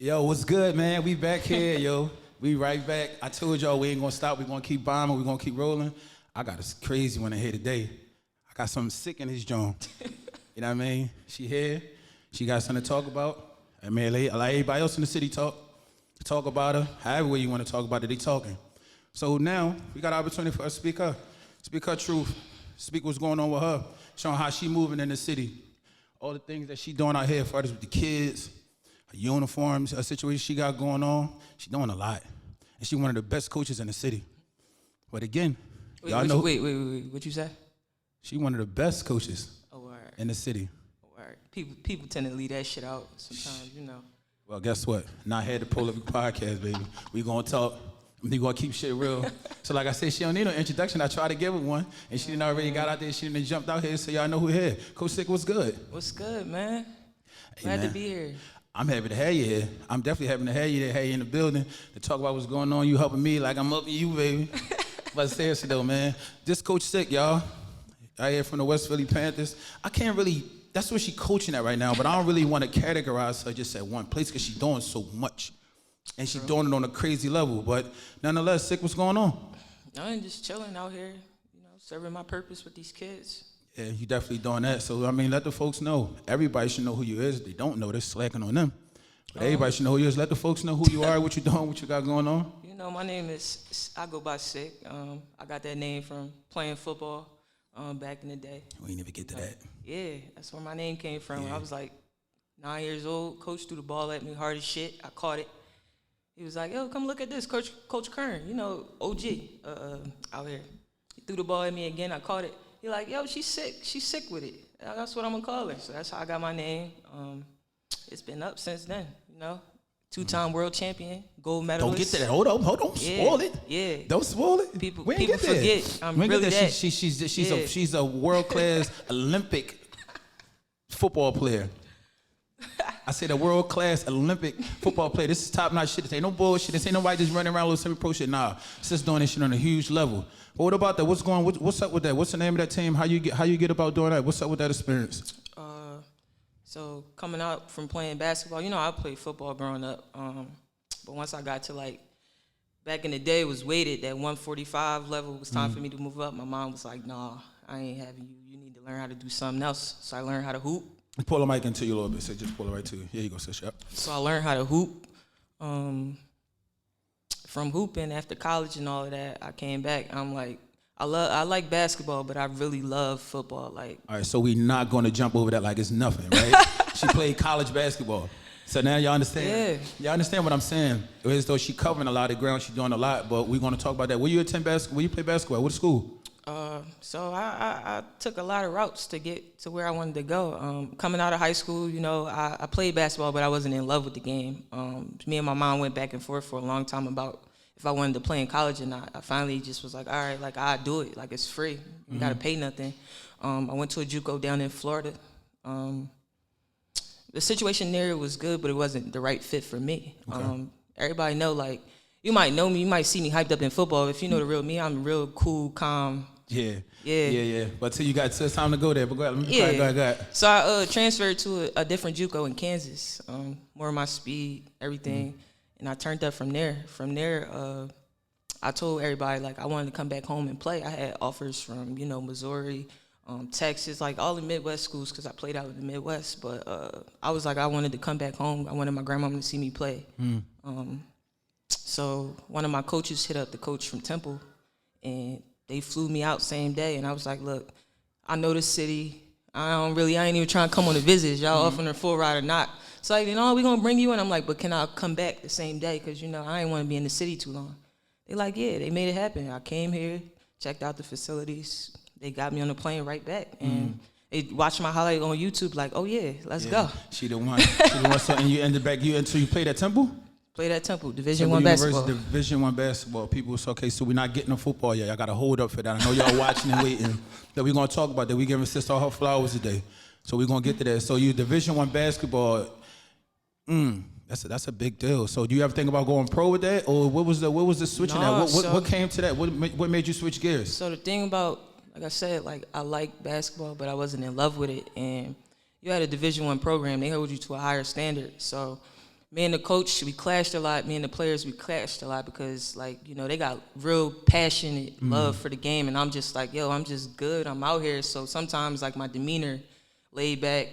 Yo, what's good, man? We back here, yo. We right back. I told y'all we ain't gonna stop. We gonna keep bombing. We gonna keep rolling. I got a crazy one in here today. I got something sick in this joint. You know what I mean? She here. She got something to talk about. I mean, like everybody else in the city talk about her. However way you want to talk about it, they talking. So now we got an opportunity for her to speak her truth, speak what's going on with her, showing how she moving in the city, all the things that she doing out here for us with the kids. Uniforms, a situation she got going on, she doing a lot. And she one of the best coaches in the city. But again, y'all know. Wait, what you say? She one of the best coaches Word. in the city. Word. People tend to leave that shit out sometimes, you know. Well, guess what? Not here at the Prolific Podcast, baby. We gonna talk. We gonna keep shit real. So like I said, she don't need no introduction. I tried to give her one, and she didn't already got out there. She didn't jumped out here, so y'all know who here. Coach Sick, what's good? What's good, man? Hey, Glad man. to be here. I'm happy to have you here. I'm definitely happy to have you there, have you in the building to talk about what's going on. You helping me like I'm helping you, baby. But seriously though, man, this Coach Sick, y'all, I here from the West Philly Panthers. I can't really, that's where she coaching at right now, but I don't really want to categorize her just at one place because she's doing so much. And she's doing it on a crazy level. But nonetheless, Sick, what's going on? I'm just chilling out here, you know, serving my purpose with these kids. Yeah, you definitely doing that. So, I mean, let the folks know. Everybody should know who you is. If they don't know, they're slacking on them. But everybody should know who you is. Let the folks know who you are, what you're doing, what you got going on. You know, my name is, I go by Sick. I got that name from playing football back in the day. We ain't never get to that. Yeah, that's where my name came from. Yeah. I was like 9 years old. Coach threw the ball at me hard as shit. I caught it. He was like, yo, come look at this, Coach Kern, you know, OG out here. He threw the ball at me again. I caught it. He like, yo, she's sick. She's sick with it. That's what I'm going to call her. So that's how I got my name. It's been up since then, you know. Two-time world champion, gold medalist. Don't get to that. Hold on. Spoil it. Yeah. Don't spoil it. People get there. forget I'm we ain't really get there. that. She's a world-class Olympic football player. I said a world-class Olympic football player. This is top-notch shit. This ain't no bullshit. This ain't nobody just running around a little semi-pro shit. Nah, it's just doing this shit on a huge level. But what about that? What's up with that? What's the name of that team? How you get about doing that? What's up with that experience? So coming out from playing basketball, you know, I played football growing up. But once I got to back in the day, it was weighted. That 145 level was time for me to move up. My mom was like, nah, I ain't having you. You need to learn how to do something else. So I learned how to hoop. Pull the mic into you a little bit. So just pull it right to you. Here you go, sis. Yep. So I learned how to hoop. From hooping after college and all of that, I came back. I'm like, I like basketball, but I really love football. Like, all right, so we not going to jump over that like it's nothing, right? She played college basketball. So now y'all understand? Yeah. Y'all understand what I'm saying? It's though she covering a lot of ground, she's doing a lot, but we're going to talk about that. Where you attend basketball? Where you play basketball? What school? So I took a lot of routes to get to where I wanted to go. Coming out of high school, you know, I played basketball, but I wasn't in love with the game. Me and my mom went back and forth for a long time about if I wanted to play in college or not. I finally just was like, all right, like, I'll do it. Like, it's free. You got to pay nothing. I went to a JUCO down in Florida. The situation there was good, but it wasn't the right fit for me. Okay. Everybody know, like, you might know me, you might see me hyped up in football. If you know the real me, I'm real cool, calm. Yeah. But till you got till it's time to go there. But go ahead. Go ahead. So I transferred to a different JUCO in Kansas. More of my speed, everything. And I turned up from there. From there, I told everybody, like, I wanted to come back home and play. I had offers from, you know, Missouri, Texas, like all the Midwest schools because I played out in the Midwest. But I was like, I wanted to come back home. I wanted my grandmama to see me play. So one of my coaches hit up the coach from Temple, and they flew me out same day. And I was like, look, I know this city. I ain't even trying to come on a visit. Y'all offering a full ride or not. So like, you know, we're going to bring you in. I'm like, but can I come back the same day? Because, you know, I ain't want to be in the city too long. They like, yeah, they made it happen. I came here, checked out the facilities. They got me on the plane right back. And they watched my highlight on YouTube like, oh, yeah, let's go. She the one. So, and you ended back, until you played at Temple? Played at Temple, Division I basketball. Division I basketball. People was okay, so we're not getting no football yet. Y'all got to hold up for that. I know y'all watching and waiting. That we're going to talk about that. We giving sister all her flowers today. So we're going to get to that. So you Division I basketball, that's a big deal. So do you ever think about going pro with that? Or what was the switching at? What came to that? What made you switch gears? So the thing about, like I said, like I like basketball, but I wasn't in love with it. And you had a Division I program. They hold you to a higher standard. So me and the coach, we clashed a lot. Me and the players, we clashed a lot because, like, you know, they got real passionate love for the game. And I'm just like, yo, I'm just good. I'm out here. So sometimes, like, my demeanor, laid back,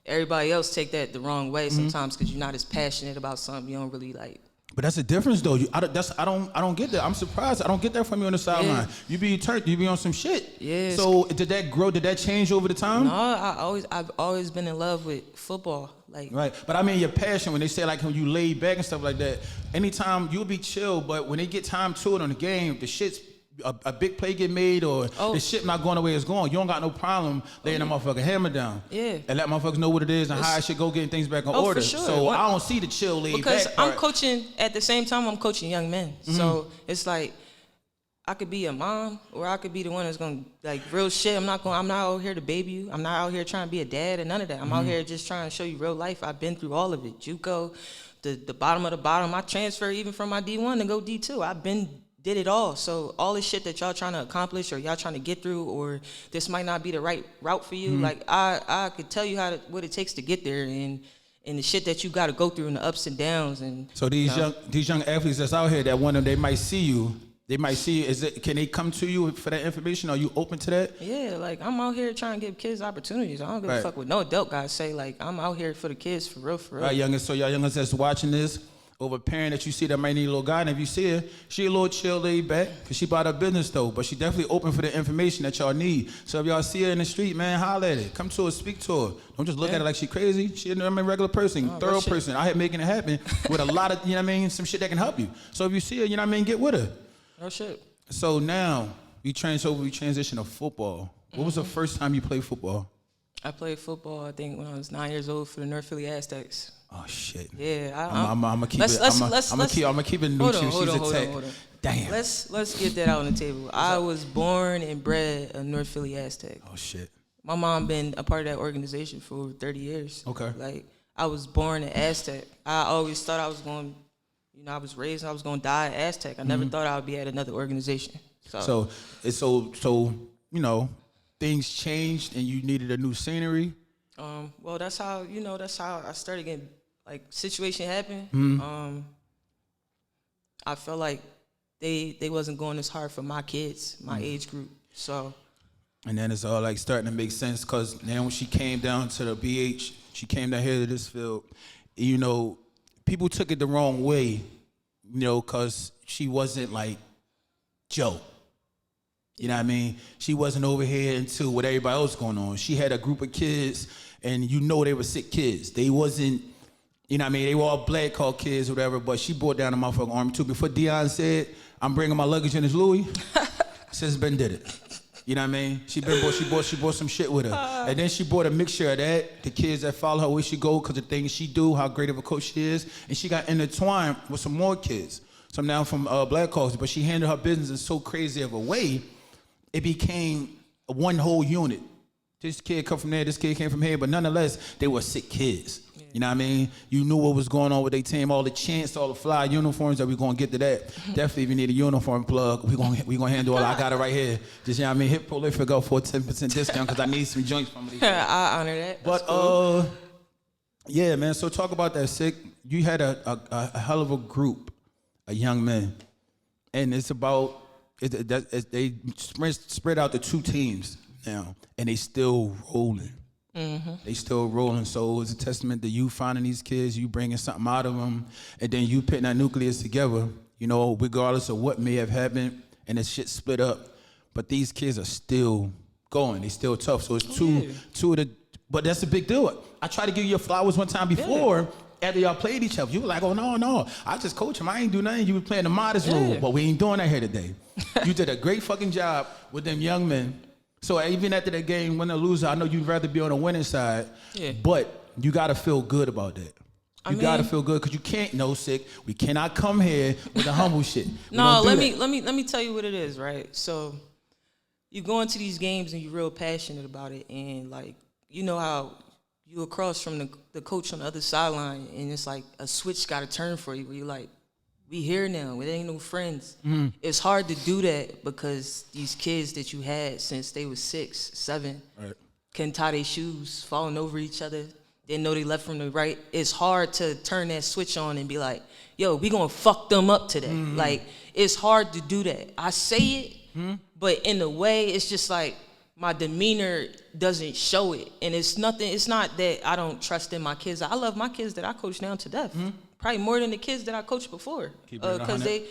everybody else take that the wrong way sometimes because you're not as passionate about something. You don't really, like. But that's the difference, though. I don't get that. I'm surprised. I don't get that from you on the sideline. You be turned. You be on some shit. Yeah. So did that grow? Did that change over the time? No, I've always been in love with football. Like. Right. But I mean, your passion, when they say, like, when you lay back and stuff like that, anytime you'll be chill, but when they get time to it on the game, the shit's, a big play get made or the shit not going the way it's going, you don't got no problem laying the motherfucking hammer down. Yeah. And let motherfuckers know what it is and how I should go getting things back in order. For sure. So I don't see the chill laid because back part. I'm coaching, at the same time, I'm coaching young men. So it's like, I could be a mom or I could be the one that's going to, like, real shit. I'm not out here to baby you. I'm not out here trying to be a dad or none of that. I'm out here just trying to show you real life. I've been through all of it. JUCO, the bottom of the bottom. I transferred even from my D1 to go D2. I've did it all. So all this shit that y'all trying to accomplish or y'all trying to get through or this might not be the right route for you, like, I could tell you what it takes to get there and the shit that you got to go through and the ups and downs. And so these young athletes that's out here that one of them, they might see you. Can they come to you for that information? Are you open to that? Yeah, like, I'm out here trying to give kids opportunities. I don't give a fuck what no adult guys say. Like, I'm out here for the kids, for real, for real. Right, youngest. So y'all youngest that's watching this, over a parent that you see that might need a little guy, and if you see her, she a little chill, laid back, because she about her business, though, but she definitely open for the information that y'all need. So if y'all see her in the street, man, holler at her. Come to her, speak to her. Don't just look at her like she crazy. She a regular person, thorough person. I here making it happen with a lot of, you know what I mean, some shit that can help you. So if you see her, you know what I mean, get with her. Oh, shit. So now, we transition to football. What was the first time you played football? I played football, I think, when I was 9 years old for the North Philly Aztecs. Oh shit! Yeah, I'm gonna keep it. I'm gonna keep it neutral. She's a tech. Damn. Let's get that out on the table. I was born and bred a North Philly Aztec. Oh shit! My mom been a part of that organization for over 30 years. Okay. Like, I was born an Aztec. I always thought I was going, you know, I was raised, I was going to die an Aztec. I never thought I would be at another organization. So you know, things changed and you needed a new scenery. Well, that's how I started getting, like, situation happened. I felt like they wasn't going as hard for my kids, my age group. So. And then it's all like starting to make sense because then when she came down to the BH, she came down here to this field, you know, people took it the wrong way, you know, because she wasn't like Joe. You know what I mean? She wasn't over here into what everybody else going on. She had a group of kids, and you know they were sick kids. They wasn't, you know what I mean? They were all black called kids or whatever, but she brought down the motherfucking army too. Before Deion said, I'm bringing my luggage in his Louis, Sis Ben did it. You know what I mean? She brought some shit with her. And then she brought a mixture of that, the kids that follow her where she go because the things she do, how great of a coach she is. And she got intertwined with some more kids. Some now from Black Hawks, but she handled her business in so crazy of a way, it became one whole unit. This kid come from there, this kid came from here, but nonetheless, they were sick kids. Yeah. You know what I mean? You knew what was going on with their team, all the chants, all the fly uniforms that we're gonna get to that. Definitely if you need a uniform plug, we gonna handle all I got it right here. Just, you know what I mean? Hit Prolific up for a 10% discount because I need some joints from these. I honor that. But cool. Yeah, man, so talk about that, Sick. You had a hell of a group of young men. And it's about, they spread out to two teams now, and they still rolling. Mm-hmm. They still rolling. So it's a testament to you finding these kids, you bringing something out of them, and then you putting that nucleus together, you know, regardless of what may have happened, and this shit split up. But these kids are still going. They still tough. So it's two of the, but that's a big deal. I tried to give you your flowers one time before, after y'all played each other. You were like, oh, no, I just coach him. I ain't do nothing. You were playing the modest role, but we ain't doing that here today. You did a great fucking job with them young men. So even after that game, win or lose, I know you'd rather be on the winning side, but you got to feel good about that. You got to feel good because you can't, Sick. We cannot come here with the humble shit. No, let me tell you what it is, right? So you go into these games and you're real passionate about it, and like, you know how you across from the coach on the other sideline, and it's like a switch got to turn for you where you're like, we here now, it ain't no friends. Mm-hmm. It's hard to do that because these kids that you had since they was 6, 7 can tie their shoes, falling over each other. They and know they left from the right, it's hard to turn that switch on and be like, yo, we gonna fuck them up today. Like, it's hard to do that. I say it, but in a way, it's just like my demeanor doesn't show it. And it's not that I don't trust in my kids. I love my kids that I coach now to death. Probably more than the kids that I coached before. Because they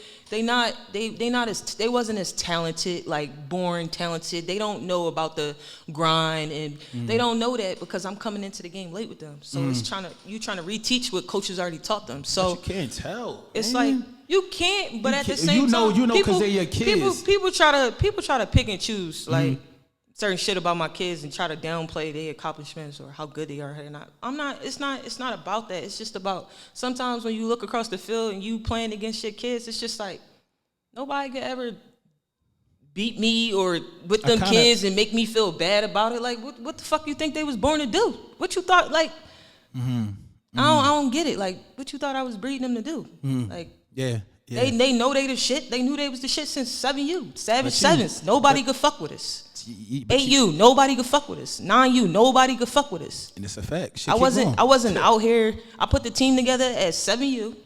wasn't as talented, like born talented. They don't know about the grind, and they don't know that because I'm coming into the game late with them. So it's trying to reteach what coaches already taught them. So but you can't tell. It's like you can't, but at the same time, you know, because they're your kids. People try to pick and choose like certain shit about my kids and try to downplay their accomplishments or how good they are. It's not about that. It's just about sometimes when you look across the field and you playing against your kids, it's just like nobody could ever beat me or with them kids and make me feel bad about it. Like what the fuck you think they was born to do? What you thought like? I don't get it. Like what you thought I was breeding them to do? Like yeah. They know they the shit. They knew they was the shit since 7U. Savage Sevens. Nobody could fuck with us. 8U. Nobody could fuck with us. 9U. Nobody could fuck with us. And it's a fact. I wasn't out here. I put the team together at 7U.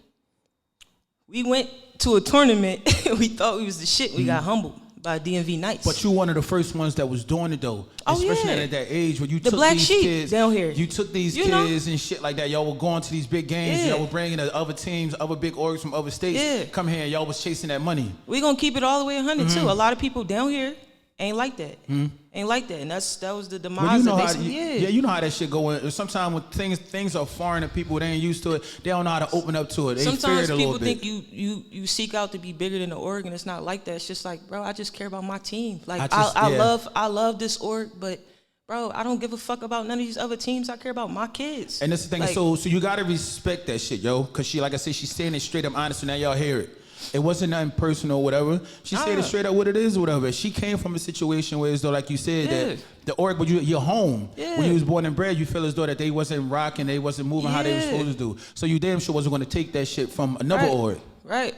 We went to a tournament. We thought we was the shit. We got humbled by DMV Knights. But you one of the first ones that was doing it though. Especially at that age when you took black these sheep kids down here. You took these kids and shit like that. Y'all were going to these big games. Y'all were bringing the other teams, other big orgs from other states. Come here and y'all was chasing that money. We gonna keep it all the way 100 too. A lot of people down here ain't like that. Ain't like that. And that was the demise you know how that shit go. Sometimes when things are foreign to people, they ain't used to it. They don't know how to open up to it. They sometimes fear it a people little bit. think you seek out to be bigger than the org, and it's not like that. It's just like, bro, I just care about my team. Like I love this org, but bro, I don't give a fuck about none of these other teams. I care about my kids. And that's the thing. Like, so you gotta respect that shit, yo. Cause she, like I said, she's saying it straight up honest, so now y'all hear it. It wasn't nothing personal or whatever. She said it straight up what it is or whatever. She came from a situation where, as though, like you said, that the org, but you're home. When you was born and bred, you feel as though that they wasn't rocking, they wasn't moving how they was supposed to do. So you damn sure wasn't going to take that shit from another org. Right.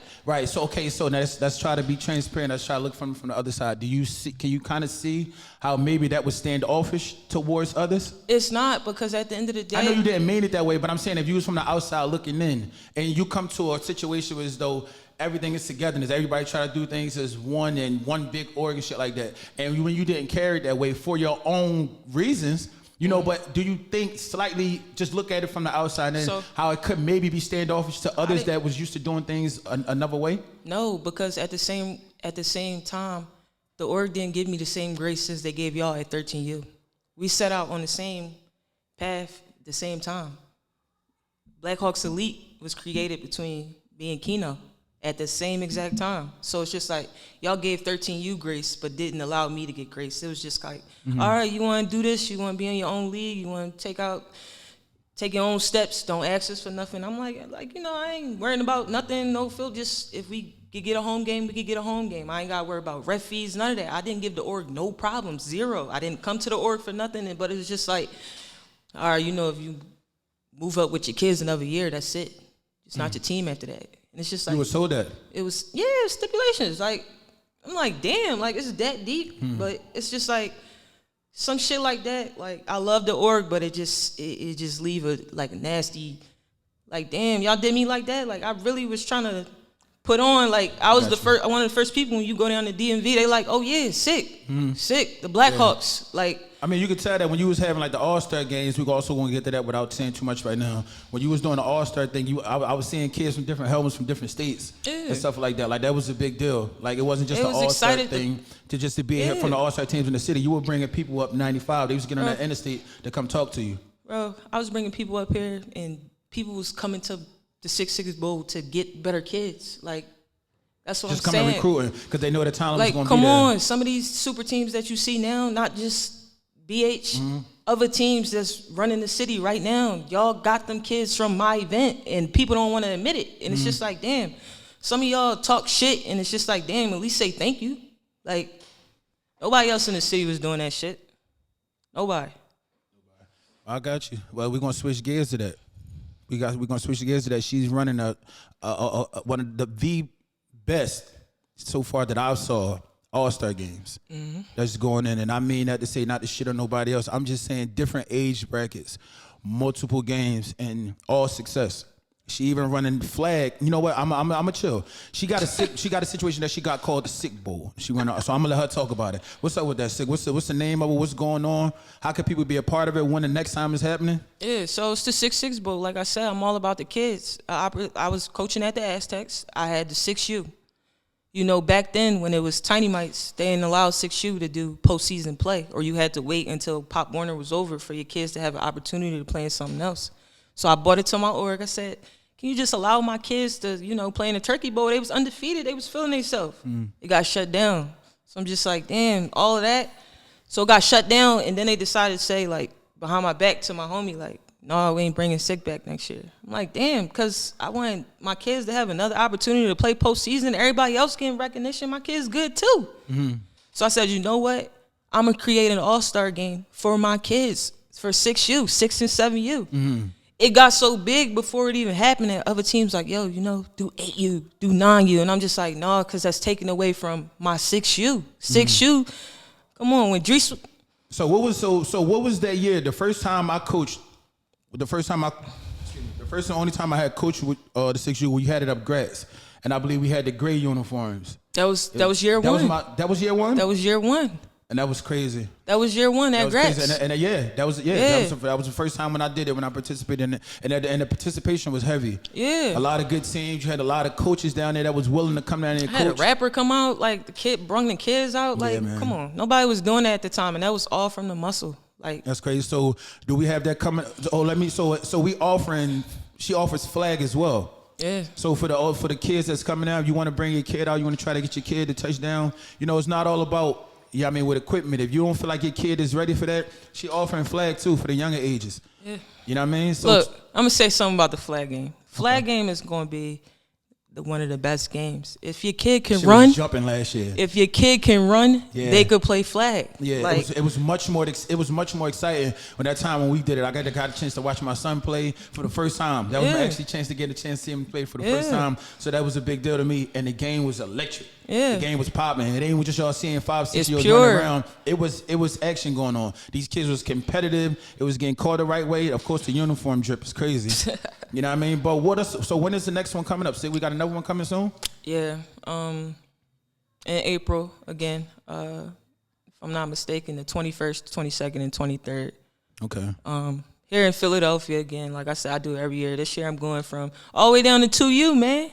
So okay. So now let's try to be transparent. Let's try to look from the other side. Can you kind of see how maybe that was standoffish towards others? It's not, because at the end of the day, I know you didn't mean it that way, but I'm saying if you was from the outside looking in, and you come to a situation where as though everything is togetherness, everybody try to do things as one and one big org and shit like that, and when you didn't carry it that way for your own reasons. You know, but do you think slightly, just look at it from the outside and how it could maybe be standoffish to others that was used to doing things another way? No, because at the same time, the org didn't give me the same graces they gave y'all at 13U. We set out on the same path at the same time. Blackhawks Elite was created between me and Keno at the same exact time. So it's just like, y'all gave 13U grace, but didn't allow me to get grace. It was just like, all right, you want to do this, you want to be in your own league, you want to take your own steps, don't ask us for nothing. I'm like, you know, I ain't worrying about nothing, no Phil, just if we could get a home game, we could get a home game. I ain't got to worry about ref fees, none of that. I didn't give the org no problems, zero. I didn't come to the org for nothing, but it was just like, all right, you know, if you move up with your kids another year, that's it. It's not your team after that. And it's just like, you were told that? It was, stipulations. Like, I'm like, damn, like, it's that deep. But it's just like, some shit like that. Like, I love the org, but it just leave a, like, nasty, like, damn, y'all did me like that? Like, I really was trying to put on, like, I was one of the first people when you go down to DMV, they like, oh, yeah, sick, the Blackhawks. Like, I mean, you could tell that when you was having like the All-Star games. We also going to get to that without saying too much right now. When you was doing the All-Star thing, I was seeing kids from different helmets from different states and stuff like that. Like that was a big deal. Like it wasn't just an All-Star thing to be here from the All-Star teams in the city. You were bringing people up 95. They was getting on that interstate to come talk to you. Bro, I was bringing people up here, and people was coming to the 6-6 Bowl to get better kids. Like, that's what I'm saying. Just coming recruiting because they know the talent was going to be there. Come on, some of these super teams that you see now, not just BH, other teams that's running the city right now, y'all got them kids from my event, and people don't want to admit it. And it's just like, damn, some of y'all talk shit, and it's just like, damn, at least say thank you. Like, nobody else in the city was doing that shit. Nobody. I got you. Well, we're going to switch gears to that. We're going to switch gears to that. She's running one of the best so far that I saw All-Star games. That's going in, and I mean that to say not to shit on nobody else. I'm just saying different age brackets. multiple games, and all success. She even running flag. You know what? I'm a chill. She got a situation that she got called the Sick Bowl. She went on, so I'm gonna let her talk about it. What's up with that sick? What's the name of it? What's going on? How can people be a part of it when the next time is happening? Yeah, so it's the 6-6 Bowl. Like I said, I'm all about the kids. I was coaching at the Aztecs. I had the 6U. You know, back then when it was Tiny Mites, they didn't allow 6U to do postseason play, or you had to wait until Pop Warner was over for your kids to have an opportunity to play in something else. So I brought it to my org. I said, can you just allow my kids to, play in the Turkey Bowl? They was undefeated. They was feeling themselves. It got shut down. So I'm just like, damn, all of that. So it got shut down, and then they decided to say, like, behind my back to my homie, like, no, we ain't bringing Sick back next year. I'm like, damn, because I want my kids to have another opportunity to play postseason. Everybody else getting recognition. My kids good, too. So I said, you know what? I'm going to create an all-star game for my kids, for 6U, 6 and 7U. It got so big before it even happened that other teams like, yo, do 8U, do 9U. And I'm just like, no, because that's taken away from my 6U. 6U, come on, when Drees... So what was that year? The first time I coached, the only time I had coached with the 6U, we had it up grass. And I believe we had the gray uniforms. That was year one. That was year one? That was year one. And that was crazy. That was year one at Gratz. That was the first time when I did it, when I participated in it. And the participation was heavy. Yeah. A lot of good teams. You had a lot of coaches down there that was willing to come down there and coach. Had a rapper come out, like the kid brung the kids out. Like, come on. Nobody was doing that at the time, and that was all from the muscle. Like, that's crazy. So do we have that coming? She offers flag as well. Yeah. So for the kids that's coming out, you want to bring your kid out, you want to try to get your kid to touchdown. It's not all about, with equipment. If you don't feel like your kid is ready for that, she offering flag too for the younger ages. Yeah. You know what I mean? So look, I'm gonna say something about the flag game. Flag game is gonna be one of the best games. If your kid can run, was jumping last year. If your kid can run, they could play flag. Yeah, like, it was much more exciting when that time when we did it. I got a chance to watch my son play for the first time. That was actually a chance to see him play for the first time. So that was a big deal to me. And the game was electric. Yeah. The game was popping. It ain't just y'all seeing 5-6 years running around. It was action going on. These kids was competitive. It was getting caught the right way. Of course, the uniform drip is crazy. You know what I mean? But so when is the next one coming up? See, we got another one coming soon? Yeah. In April again. If I'm not mistaken, the 21st, 22nd, and 23rd. Okay. Here in Philadelphia again, like I said, I do it every year. This year I'm going from all the way down to 2U, man.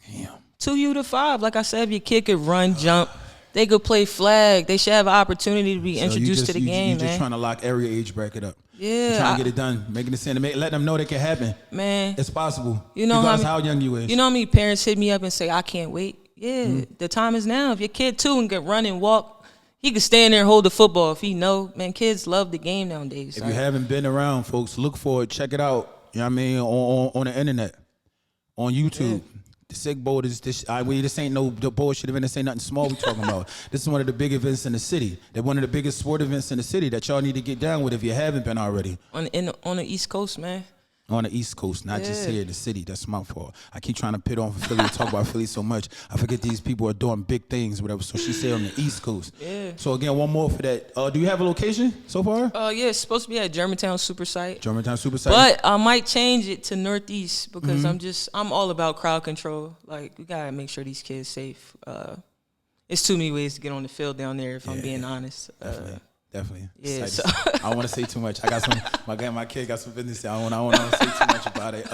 Damn. 2U to 5. Like I said, if your kid could run, jump, they could play flag. They should have an opportunity to be introduced to the game, man. You're just trying to lock every age bracket up. Yeah. You're trying to get it done, making it sense, let them know that it can happen. Man. It's possible. Regardless how young you is. You know how many parents hit me up and say, I can't wait? Yeah, the time is now. If your kid, too, and can run and walk, he could stand there and hold the football. If he know, man, kids love the game nowadays. If you haven't been around, folks, look for it. Check it out. You know what I mean? On the internet, on YouTube. Yeah. The Sick Bowl this ain't no bullshit event. This ain't nothing small we talking about. This is one of the big events in the city. They're one of the biggest sport events in the city that y'all need to get down with if you haven't been already. On the East Coast, man. On the East Coast, not just here in the city. That's my fault. I keep trying to pit on Philly and talk about Philly so much. I forget these people are doing big things, whatever. So she said on the East Coast. Yeah. So again, one more for that. Do you have a location so far? Yeah, it's supposed to be at Germantown Super Site. Germantown Super Site. But I might change it to Northeast because I'm all about crowd control. Like, we gotta make sure these kids safe. It's too many ways to get on the field down there, if I'm being honest. Definitely. Yeah. So I don't want to say too much. I got my kid got some business. I don't want to say too much about it.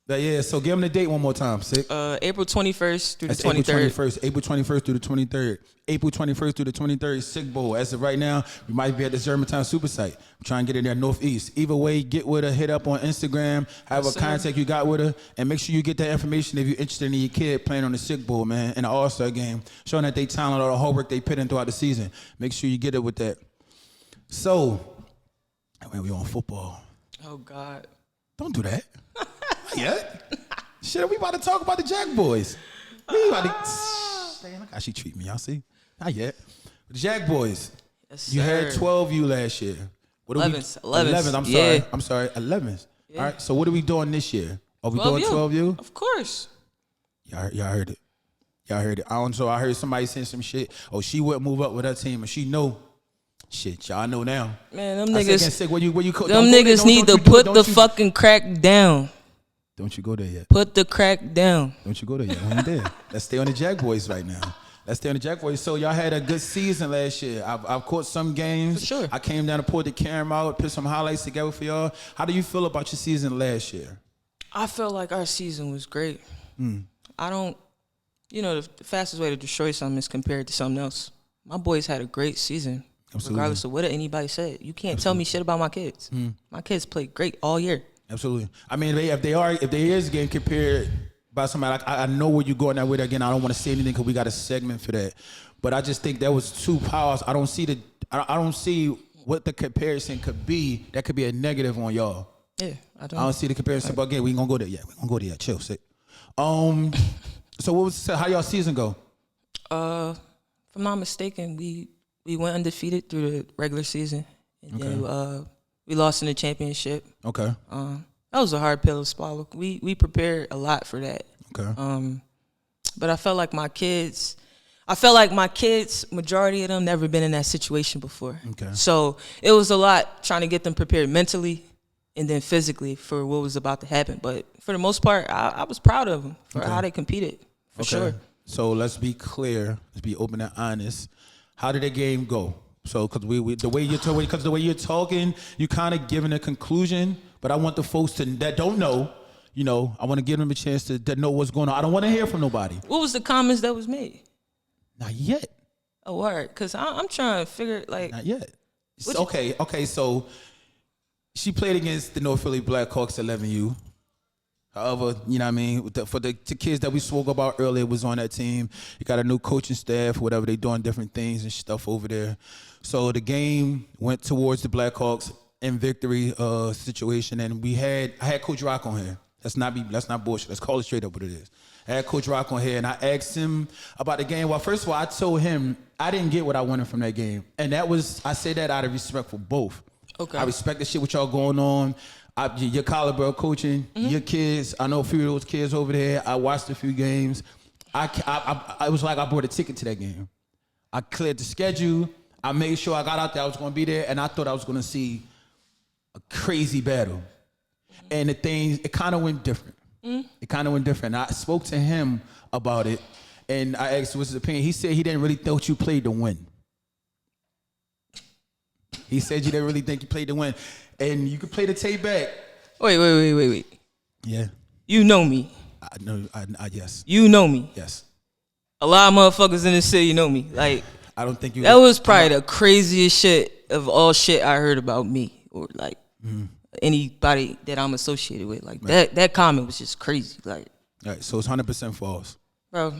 But yeah, so give them the date one more time. Sick. April 21st through the 23rd. April 21st through the 23rd. April 21st through the 23rd, Sick Bowl. As of right now, we might be at the Germantown Super Site. I'm trying to get in there Northeast. Either way, get with her, hit up on Instagram, have a contact you got with her, and make sure you get that information if you're interested in your kid playing on the Sick Bowl, man, in the All-Star game, showing that they talent, all the hard work they put in throughout the season. Make sure you get it with that. So, when we on football. Oh, God. Don't do that. Not yet. Shit, we about to talk about the Jack Boys. We about to... Look how she treat me, y'all see? Not yet. The Jack Boys. Yes, you had 12U last year. 11th. I'm sorry. 11th. Yeah. All right. So what are we doing this year? Are we doing 12U? Of course. Y'all heard it. Y'all heard it. I heard somebody saying some shit. Oh, she wouldn't move up with her team, and she know Shit, y'all know now. Man, them I said, niggas, sick. Where you them don't go there, niggas need to don't you put do it, the don't you- fucking crack down. Don't you go there yet. Put the crack down. Don't you go there yet. We ain't there. Let's stay on the Jack Boys right now. Let's stay on the Jack Boys. So y'all had a good season last year. I've caught some games. For sure. I came down to Port the camera out, put some highlights together for y'all. How do you feel about your season last year? I felt like our season was great. I don't, the fastest way to destroy something is compared to something else. My boys had a great season, Absolutely. regardless of what anybody said. You can't tell me shit about my kids. My kids played great all year. Absolutely. I mean, if there is getting compared by somebody, I know where you're going that way. Again, I don't want to say anything because we got a segment for that. But I just think that was two powers. I don't see what the comparison could be. That could be a negative on y'all. Yeah, I I don't see the comparison. But again, we ain't gonna go there yet. We gonna go there. Chill, sick. So how y'all season go? If I'm not mistaken, we went undefeated through the regular season, and then we lost in the championship. Okay. That was a hard pill to swallow. We prepared a lot for that. Okay. But I felt like my kids, majority of them never been in that situation before. Okay. So it was a lot trying to get them prepared mentally and then physically for what was about to happen. But for the most part, I was proud of them for how they competed, for sure. So let's be clear. Let's be open and honest. How did the game go? So, because the way you're talking, you kind of giving a conclusion. But I want the folks that don't know, I want to give them a chance to know what's going on. I don't want to hear from nobody. What was the comments that was made? Not yet. Oh, word. Because I'm trying to figure, like. Not yet. Okay. So she played against the North Philly Blackhawks 11U. However, you know what I mean? For the kids that we spoke about earlier was on that team. You got a new coaching staff, whatever. They doing different things and stuff over there. So the game went towards the Blackhawks in victory situation. And I had Coach Rock on here. Let's not bullshit. Let's call it straight up what it is. I had Coach Rock on here, and I asked him about the game. Well, first of all, I told him I didn't get what I wanted from that game. And I say that out of respect for both. Okay. I respect the shit with y'all going on. Your caliber of coaching, your kids. I know a few of those kids over there. I watched a few games. I was like I bought a ticket to that game. I cleared the schedule. I made sure I got out there. I was going to be there, and I thought I was going to see a crazy battle. And it kind of went different. It kind of went different. I spoke to him about it, and I asked what's his opinion. He said he didn't really think you played to win. He said you didn't really think you played to win. And you can play the tape back. Wait. Yeah. You know me. I know. Yes. You know me. Yes. A lot of motherfuckers in this city know me. Like, I don't think you. that was probably the craziest shit of all shit I heard about me or like anybody that I'm associated with. Like that comment was just crazy. Like, All right, so it's 100% false. bro.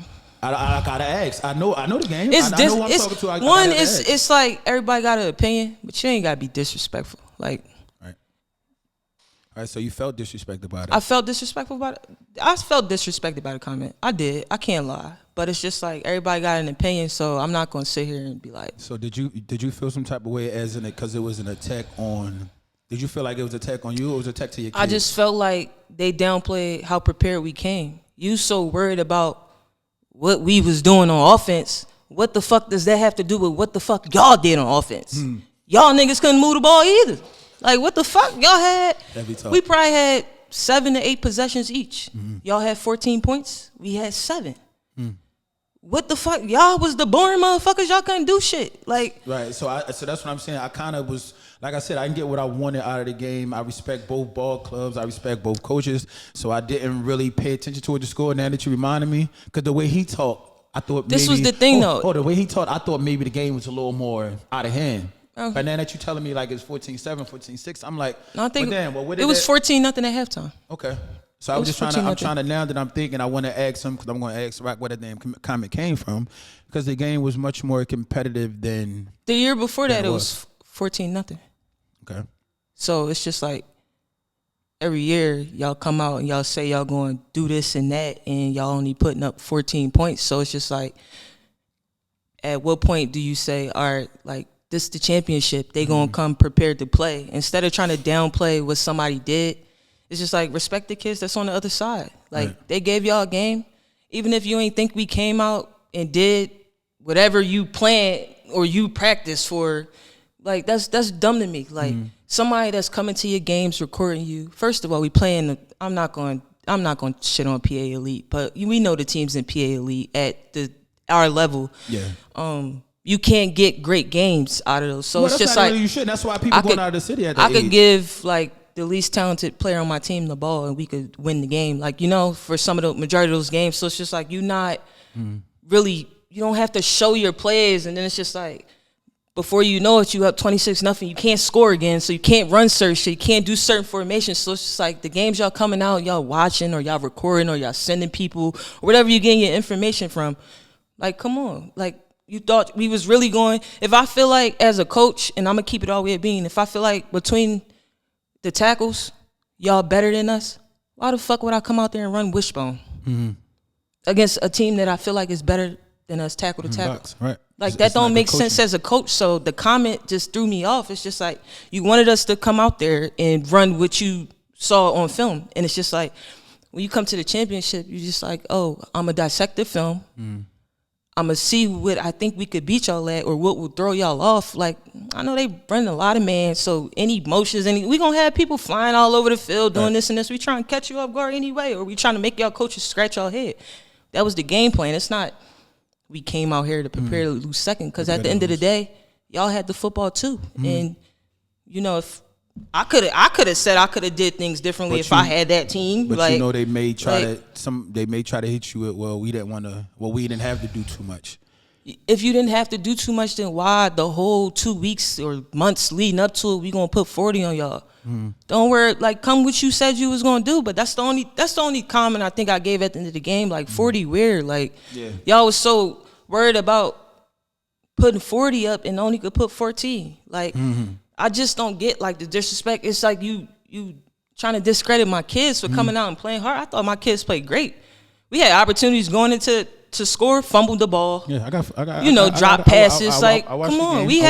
I gotta ask. I know the game. I know who I'm talking to. I gotta ask. It's like everybody got an opinion, but you ain't gotta be disrespectful. Like, All right, so you felt disrespected by it. I felt disrespectful about it. I felt disrespected by the comment. I did. I can't lie. But it's just like everybody got an opinion, so I'm not gonna sit here and be like. So did you feel some type of way as in it because it was an attack on? Did you feel like it was an attack on you or it was an attack to your kids? I just felt like they downplayed how prepared we came. You so worried about what we was doing on offense. What the fuck does that have to do with what the fuck y'all did on offense? Y'all niggas couldn't move the ball either. Like, what the fuck? Y'all had, we probably had 7 to 8 possessions each. Y'all had 14 points. We had 7. What the fuck? Y'all was the boring motherfuckers. Y'all couldn't do shit. Like, right. So that's what I'm saying. I kind of was, like I said, I didn't get what I wanted out of the game. I respect both ball clubs. I respect both coaches. So I didn't really pay attention to the score. Now that you reminded me, because the way he talked, I thought this was the thing though. Oh, the way he talked, I thought maybe the game was a little more out of hand. Okay. But now that you're telling me like it's 14-7, 14-6, I'm like, no, I think what it was 14-0 at halftime. Okay. So I was just I'm trying to, now that I'm thinking, I want to ask him, because I'm going to ask Rock where that damn comment came from, because the game was much more competitive than. The year before that, it was 14-0. Okay. So it's just like every year y'all come out and y'all say y'all going to do this and that, and y'all only putting up 14 points. So it's just like, at what point do you say, all right, like, this is the championship. They going to come prepared to play. Instead of trying to downplay what somebody did, it's just like, respect the kids that's on the other side. Like, they gave y'all a game. Even if you ain't think we came out and did whatever you planned or you practiced for, Like that's dumb to me. Like somebody that's coming to your games, recording you. First of all, we playing. I'm not going to shit on PA Elite, but we know the teams in PA Elite at our level. Yeah. You can't get great games out of those. So Well, it's that's just not like really you should. That's why people going out of the city at that I could age. give like the least talented player on my team the ball and we could win the game. Like, you know, for some of the majority of those games. So it's just like you don't have to show your plays, and then it's just like before you know it, you up 26-0. You can't score again, so you can't run certain shit. You can't do certain formations. So it's just like the games y'all coming out, y'all watching or y'all recording or y'all sending people or whatever you getting your information from. Like, come on. Like, you thought we was really going. If I feel like as a coach, and I'm going to keep it all the way at being, if I feel like between the tackles, y'all better than us, why the fuck would I come out there and run wishbone against a team that I feel like is better than us tackle to tackle? Box, right. Like, that don't make sense as a coach. So the comment just threw me off. It's just like you wanted us to come out there and run what you saw on film. And it's just like when you come to the championship, you're just like, oh, I'm going to dissect the film. I'm going to see what I think we could beat y'all at or what will throw y'all off. Like, I know they run a lot of man, so any motions, we going to have people flying all over the field doing this and this. We trying to catch you off guard anyway, or we trying to make y'all coaches scratch y'all head. That was the game plan. It's not we came out here to prepare to lose second, because at the end of the day, y'all had the football too. And, you know, if I could have said I could have did things differently if I had that team. But like, you know they may try to hit you with, we didn't have to do too much. If you didn't have to do too much, then why the whole 2 weeks or months leading up to it, we gonna put 40 on y'all? Don't worry, like come what you said you was gonna do. But that's the only comment I think I gave at the end of the game. Like 40 weird. Like y'all was so worried about putting 40 up and only could put 14. Like I just don't get like the disrespect. It's like you trying to discredit my kids for coming out and playing hard. I thought my kids played great. We had opportunities going into to score, fumbled the ball. Yeah, I got. Drop passes. Like, come on, we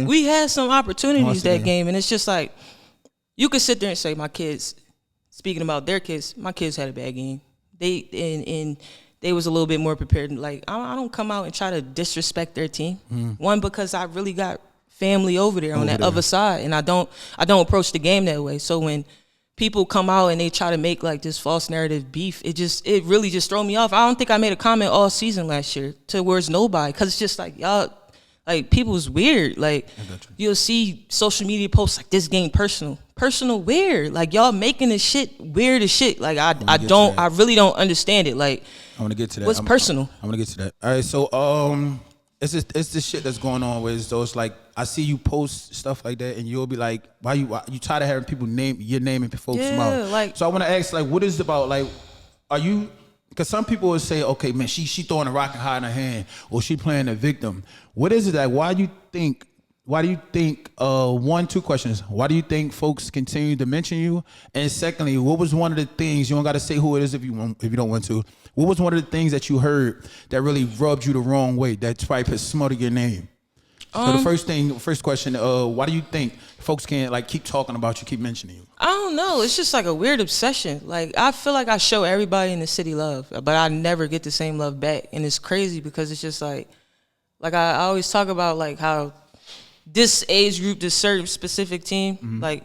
we had some opportunities that game, and it's just like you could sit there and say my kids. Speaking about their kids, my kids had a bad game. They was a little bit more prepared. Like I don't come out and try to disrespect their team. One, because I really got family over there on that other side, and I don't approach the game that way. So when people come out and they try to make like this false narrative beef, it really just throw me off. I don't think I made a comment all season last year towards nobody, because it's just like y'all, like people's weird. Like you'll see social media posts like this game personal weird. Like y'all making this shit weird as shit. Like I really don't understand it. Like I want to get to that. What's personal? I'm gonna get to that. All right, so it's this shit that's going on with so it's like I see you post stuff like that and you'll be like, why you tired of having people name your name and folks out? Like, so I want to ask, like, what is it about, like, are you? Because some people would say, okay, man, she throwing a rock and hide in her hand, or she playing a victim. What is it that? Why do you think? Two questions. Why do you think folks continue to mention you? And secondly, what was one of the things, you don't got to say who it is if you don't want to. What was one of the things that you heard that really rubbed you the wrong way, that probably put smut in your name? So the first question, why do you think folks can't like keep talking about you, keep mentioning you? I don't know. It's just like a weird obsession. Like I feel like I show everybody in the city love, but I never get the same love back. And it's crazy because it's just like I always talk about like how this age group, this certain specific team, like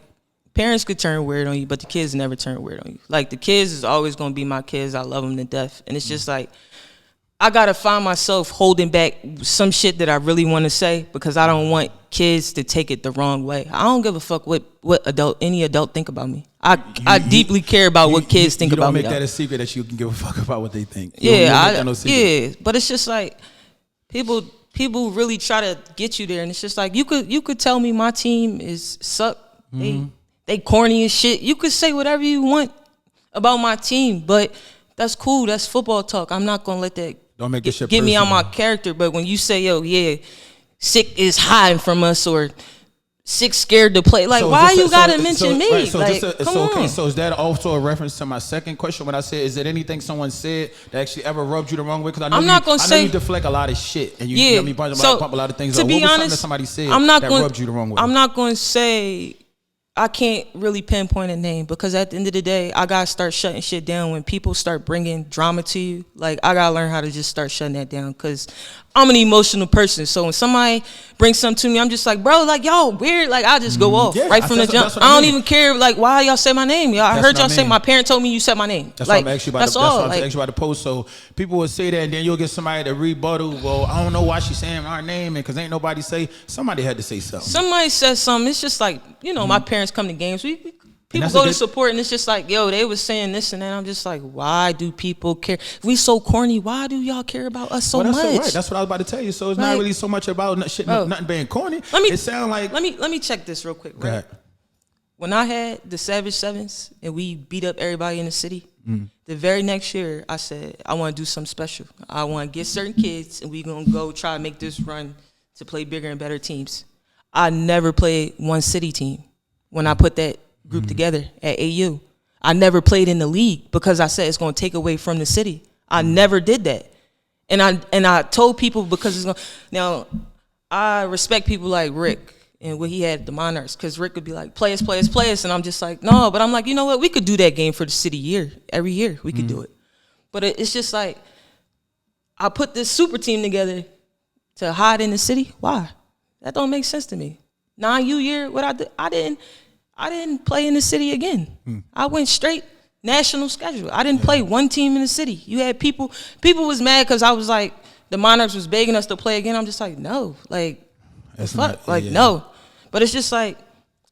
parents could turn weird on you, but the kids never turn weird on you. Like the kids is always gonna be my kids. I love them to death, and it's just like I gotta find myself holding back some shit that I really want to say because I don't want kids to take it the wrong way. I don't give a fuck what any adult think about me. I deeply care about what kids think about me. You don't make that a secret that you can give a fuck about what they think. But it's just like people really try to get you there, and it's just like you could tell me my team is suck. They corny as shit. You could say whatever you want about my team, but that's cool. That's football talk. I'm not gonna let that get me on my character. But when you say, yo, yeah, sick is hiding from us, or sick scared to play, like why you gotta mention me? Right, so like, come on. So is that also a reference to my second question when I said, is there anything someone said that actually ever rubbed you the wrong way? Because I know you deflect a lot of shit and pump a lot of things. To be honest, something that somebody said that rubbed you the wrong way. I'm not gonna say I can't really pinpoint a name because at the end of the day, I gotta start shutting shit down when people start bringing drama to you. Like, I gotta learn how to just start shutting that down because I'm an emotional person. So when somebody brings something to me, I'm just like, bro, like, y'all weird. Like, I just go off right from the jump. I don't even care, like, why y'all say my name. Y'all, I heard y'all say my parent told me you said my name. That's like, what I'm actually about that's to, all. that's what I'm actually about to post. So people will say that, and then you'll get somebody to rebuttal. Well, I don't know why she's saying our name, and because ain't nobody say. Somebody had to say something. Somebody says something. It's just like, you know, my parents come to games. People go to support, and it's just like, yo, they was saying this and that. I'm just like, why do people care? If we so corny, why do y'all care about us so much? Right. That's what I was about to tell you. So it's not really so much about nothing being corny. It sounds like. Let me check this real quick. Right? Go When I had the Savage Sevens and we beat up everybody in the city, the very next year I said I want to do something special. I want to get certain kids, and we gonna go try to make this run to play bigger and better teams. I never played one city team when I put that group together at AU. I never played in the league because I said it's going to take away from the city. I never did that. And I told people because it's going to, now I respect people like Rick and what he had at the Monarchs, because Rick would be like, play us. And I'm just like, no, but I'm like, you know what? We could do that game for the city every year. We could do it. But it's just like, I put this super team together to hide in the city. Why? That don't make sense to me. 9U year, what I did, I didn't play in the city again. I went straight national schedule. I didn't play one team in the city. You had people was mad because I was like, the Monarchs was begging us to play again. I'm just like, no, like, no. But it's just like,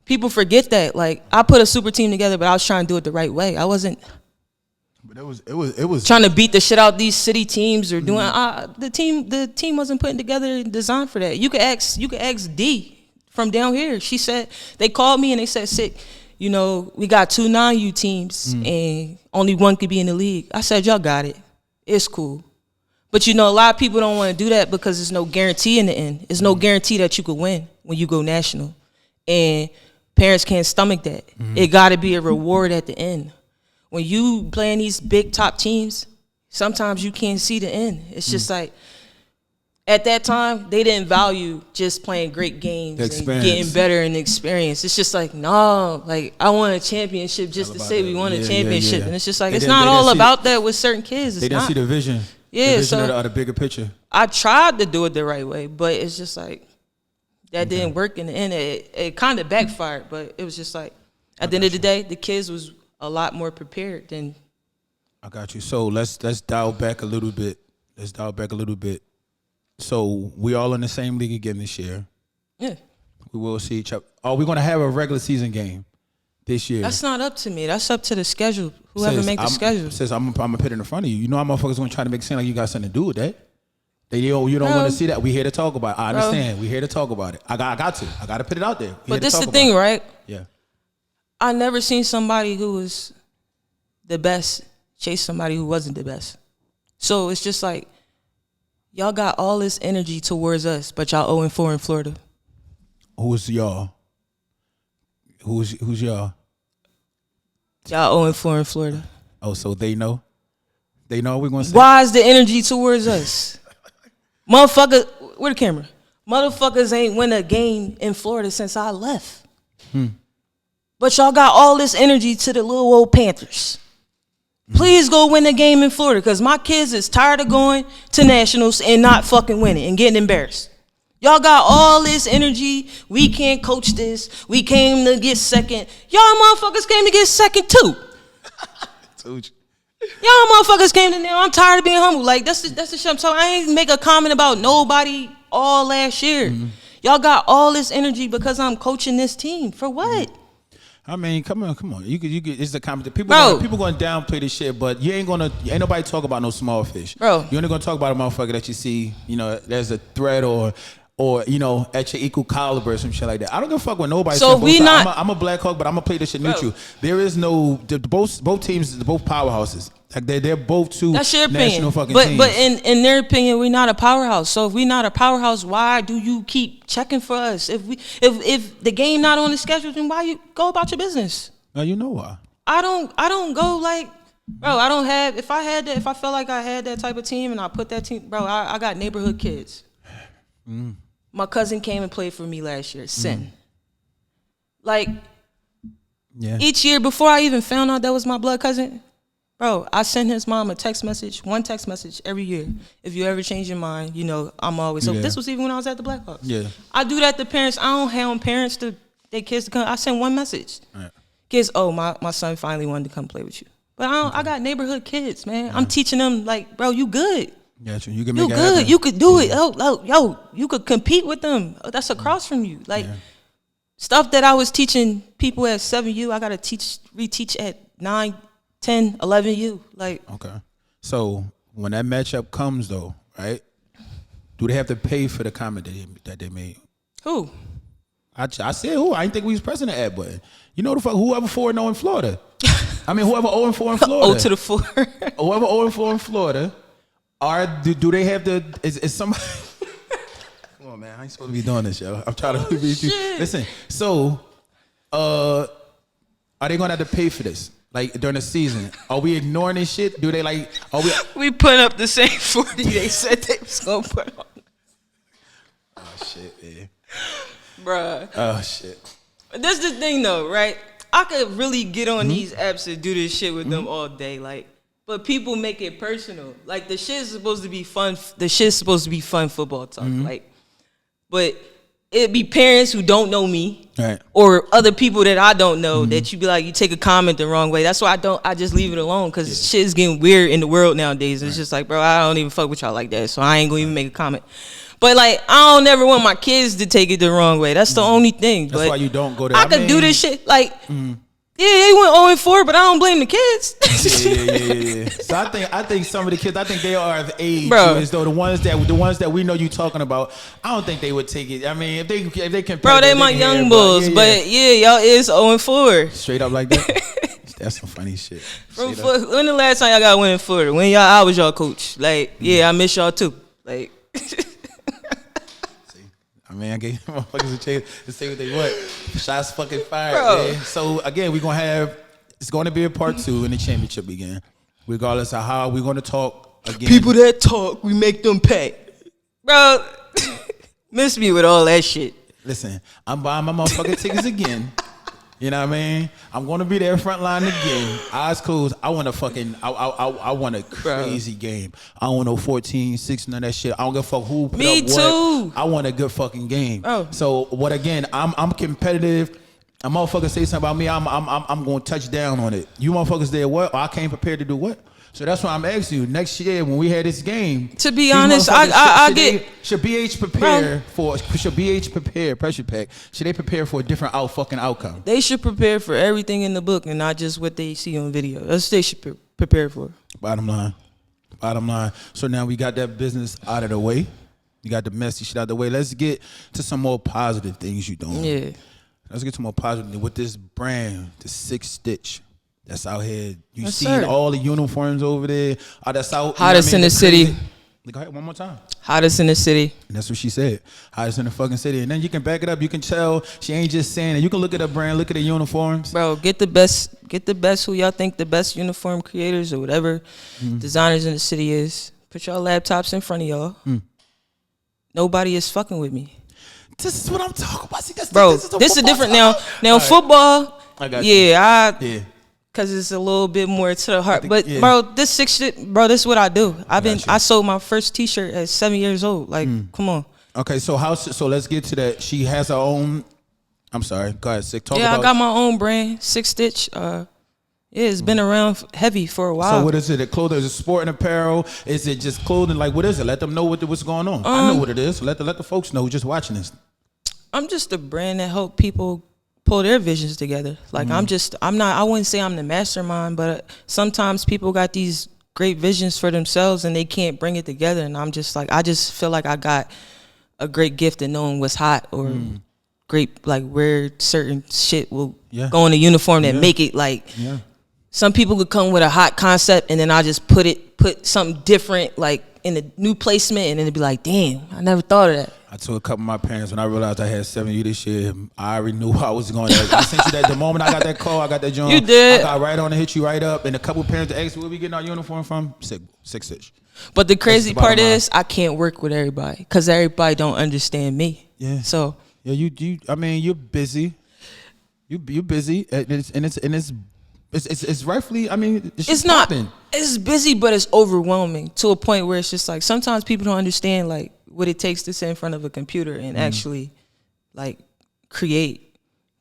people forget that. Like, I put a super team together, but I was trying to do it the right way. I wasn't. But it was trying to beat the shit out these city teams or doing. The team wasn't putting together and designed for that. You could ask D from down here. She said, they called me and they said, Sick, you know, we got 2 non-U teams and only one could be in the league. I said, y'all got it. It's cool. But, you know, a lot of people don't want to do that because there's no guarantee in the end. There's no guarantee that you could win when you go national. And parents can't stomach that. It got to be a reward at the end. When you playing these big top teams, sometimes you can't see the end. It's just like, at that time, they didn't value just playing great games and getting better in the experience. It's just like, no, like, I want a championship just to say we won a championship. And it's just like, it's not all about that with certain kids. They didn't see the vision. Yeah, the vision of the bigger picture. I tried to do it the right way, but it's just like, that didn't work in the end. It kind of backfired, but it was just like, at the end of the day, the kids was a lot more prepared than. I got you. So let's dial back a little bit. So we all in the same league again this year. Yeah. We will see each other. Are we going to have a regular season game this year? That's not up to me. That's up to the schedule. Whoever make the schedule. Says I'm gonna put it in front of you. You know how motherfuckers gonna try to make it seem like you got something to do with that. You don't want to see that. We here to talk about it. I understand. We here to talk about it. I got to put it out there. But this is the thing, right? Yeah. I never seen somebody who was the best chase somebody who wasn't the best. So it's just like, y'all got all this energy towards us, but y'all 0-4 in Florida. Who's y'all? Who's y'all? Y'all 0-4 in Florida. Oh, so they know? They know what we're going to say? Why is the energy towards us? Motherfucker, where the camera? Motherfuckers ain't win a game in Florida since I left. But y'all got all this energy to the little old Panthers. Please go win a game in Florida, because my kids is tired of going to nationals and not fucking winning and getting embarrassed. Y'all got all this energy. We can't coach this. We came to get second. Y'all motherfuckers came to get second too. Told you. Y'all motherfuckers came to now. I'm tired of being humble. Like, that's the shit I'm talking. I ain't make a comment about nobody all last year. Y'all got all this energy because I'm coaching this team. For what? I mean, come on. You could. It's the comment. People going to downplay this shit, but ain't nobody talk about no small fish. Bro. You're only gonna talk about a motherfucker that you see, you know, there's a threat or you know, at your equal caliber or some shit like that. I don't give a fuck what nobody says. I'm a Black Hawk, but I'm gonna play this shit neutral. There is no both teams, both powerhouses. Like they're both two That's your national opinion. fucking but teams. But in their opinion, we're not a powerhouse. So if we're not a powerhouse, why do you keep checking for us? If the game not on the schedule, then why you go about your business? Now you know why. I don't go like, bro, I don't have, if I felt like I had that type of team and I put that team, bro, I got neighborhood kids. My cousin came and played for me last year, Sin. Like, Yeah. Each year before I even found out that was my blood cousin, bro, I sent his mom one text message every year. If you ever change your mind, you know, I'm always. So this was even when I was at the Blackhawks. Yeah. I do that to parents. I don't hound parents to their kids to come. I send one message. Right. Kids, oh, my son finally wanted to come play with you. But I got neighborhood kids, man. Yeah. I'm teaching them, like, bro, you good. Gotcha. You can make you it good. happen. You could do it. Yo, you could compete with them. That's across from you. Like, stuff that I was teaching people at 7U, I got to reteach at 9, 10, 11U. Like, okay. So when that matchup comes, though, right, do they have to pay for the comment that they made? Who? I said who? I didn't think we was pressing the ad button. You know the fuck, whoever 4-0 in Florida. I mean, whoever 0-4 in Florida. 0 to the 4. Whoever 0-4 in Florida. Do they have to? Is somebody? Come on, man! I ain't supposed to be doing this, yo. I'm trying to be. Listen. So, are they gonna have to pay for this? Like during the season? Are we ignoring this shit? Do they like? Are we? We put up the same 40 they said they was gonna put on. Oh shit, man. Bruh. Oh shit. This the thing though, right? I could really get on these apps and do this shit with them all day, like. But people make it personal. Like, the shit is supposed to be fun. The shit's supposed to be fun football talk. Like, but it'd be parents who don't know me, right, or other people that I don't know that you be like, you take a comment the wrong way. That's why I just leave it alone, because shit's getting weird in the world nowadays. It's just like, bro, I don't even fuck with y'all like that, so I ain't gonna even make a comment. But like, I don't never want my kids to take it the wrong way. That's the only thing. That's why you don't go there. I could do this shit like. Yeah, they went 0-4, but I don't blame the kids. Yeah. So I think some of the kids, I think they are of age, bro. As though the ones that we know you talking about, I don't think they would take it. I mean, if they compare, bro, they my young bulls, but y'all is 0-4. Straight up like that. That's some funny shit. When the last time y'all got winning Florida? When I was y'all coach. Like, I miss y'all too. Like. I mean, I gave motherfuckers a chance to say what they want. Shots fucking fired, bro. man. So again, it's going to be a part 2 in the championship again, regardless of how we're going to talk again. People that talk, we make them pay, bro. Miss me with all that shit. Listen, I'm buying my motherfucking tickets again. You know what I mean? I'm going to be there front line again. Eyes closed. I want I want a crazy game. I don't want no 14-6, none of that shit. I don't give a fuck who put Me up too. what. I want a good fucking game. Oh. So what again, I'm competitive. A motherfucker say something about me, I'm going to touch down on it. You motherfuckers did what? I came prepared to do what? So that's why I'm asking you, next year when we had this game. To be honest, I get. Should BH prepare should BH prepare, pressure pack, should they prepare for a different fucking outcome? They should prepare for everything in the book and not just what they see on video. That's what they should prepare for. Bottom line. So now we got that business out of the way. You got the messy shit out of the way. Let's get to some more positive things you doing. Yeah. Let's get to more positive with this brand, the 6 Stitch. That's out here. You Yes, see sir. all the uniforms over there. That's out. Hottest in the city. Go ahead, one more time. Hottest in the city. And that's what she said. Hottest in the fucking city. And then you can back it up. You can tell she ain't just saying it. You can look at her brand, look at the uniforms. Bro, get the best who y'all think the best uniform creators or whatever designers in the city is. Put y'all laptops in front of y'all. Nobody is fucking with me. This is what I'm talking about. See, bro, this is different now. Now football, I got you. yeah. Cause it's a little bit more to the heart. But bro, this 6 shit, bro, this is what I do. I sold my first t-shirt at 7 years old. Like, come on. Okay, so let's get to that. She has her own. I'm sorry. Go ahead, Sick. I got my own brand, 6 Stitch. It's been around heavy for a while. So what is it? A clothing? Is it sport and apparel? Is it just clothing? Like, what is it? Let them know what's going on. I know what it is. Let the folks know who's just watching this. I'm just a brand that help people pull their visions together. Like I wouldn't say I'm the mastermind, but sometimes people got these great visions for themselves and they can't bring it together. And I'm just like, I just feel like I got a great gift of knowing what's hot or great, like where certain shit will go in a uniform that make it like, some people could come with a hot concept and then I just put something different like in a new placement and then it'd be like, damn, I never thought of that. I told a couple of my parents when I realized I had 7U this year, I already knew I was going to. I sent you that the moment I got that call, I got that joint. You did. I got right on and hit you right up. And a couple of parents asked where we getting our uniform from. 6 Stitch. But the crazy part is I can't work with everybody because everybody don't understand me. Yeah. So yeah, you. I mean, you're busy. You busy, and it's rightfully. I mean, It's not. It's busy, but it's overwhelming to a point where it's just like sometimes people don't understand like what it takes to sit in front of a computer and actually like create.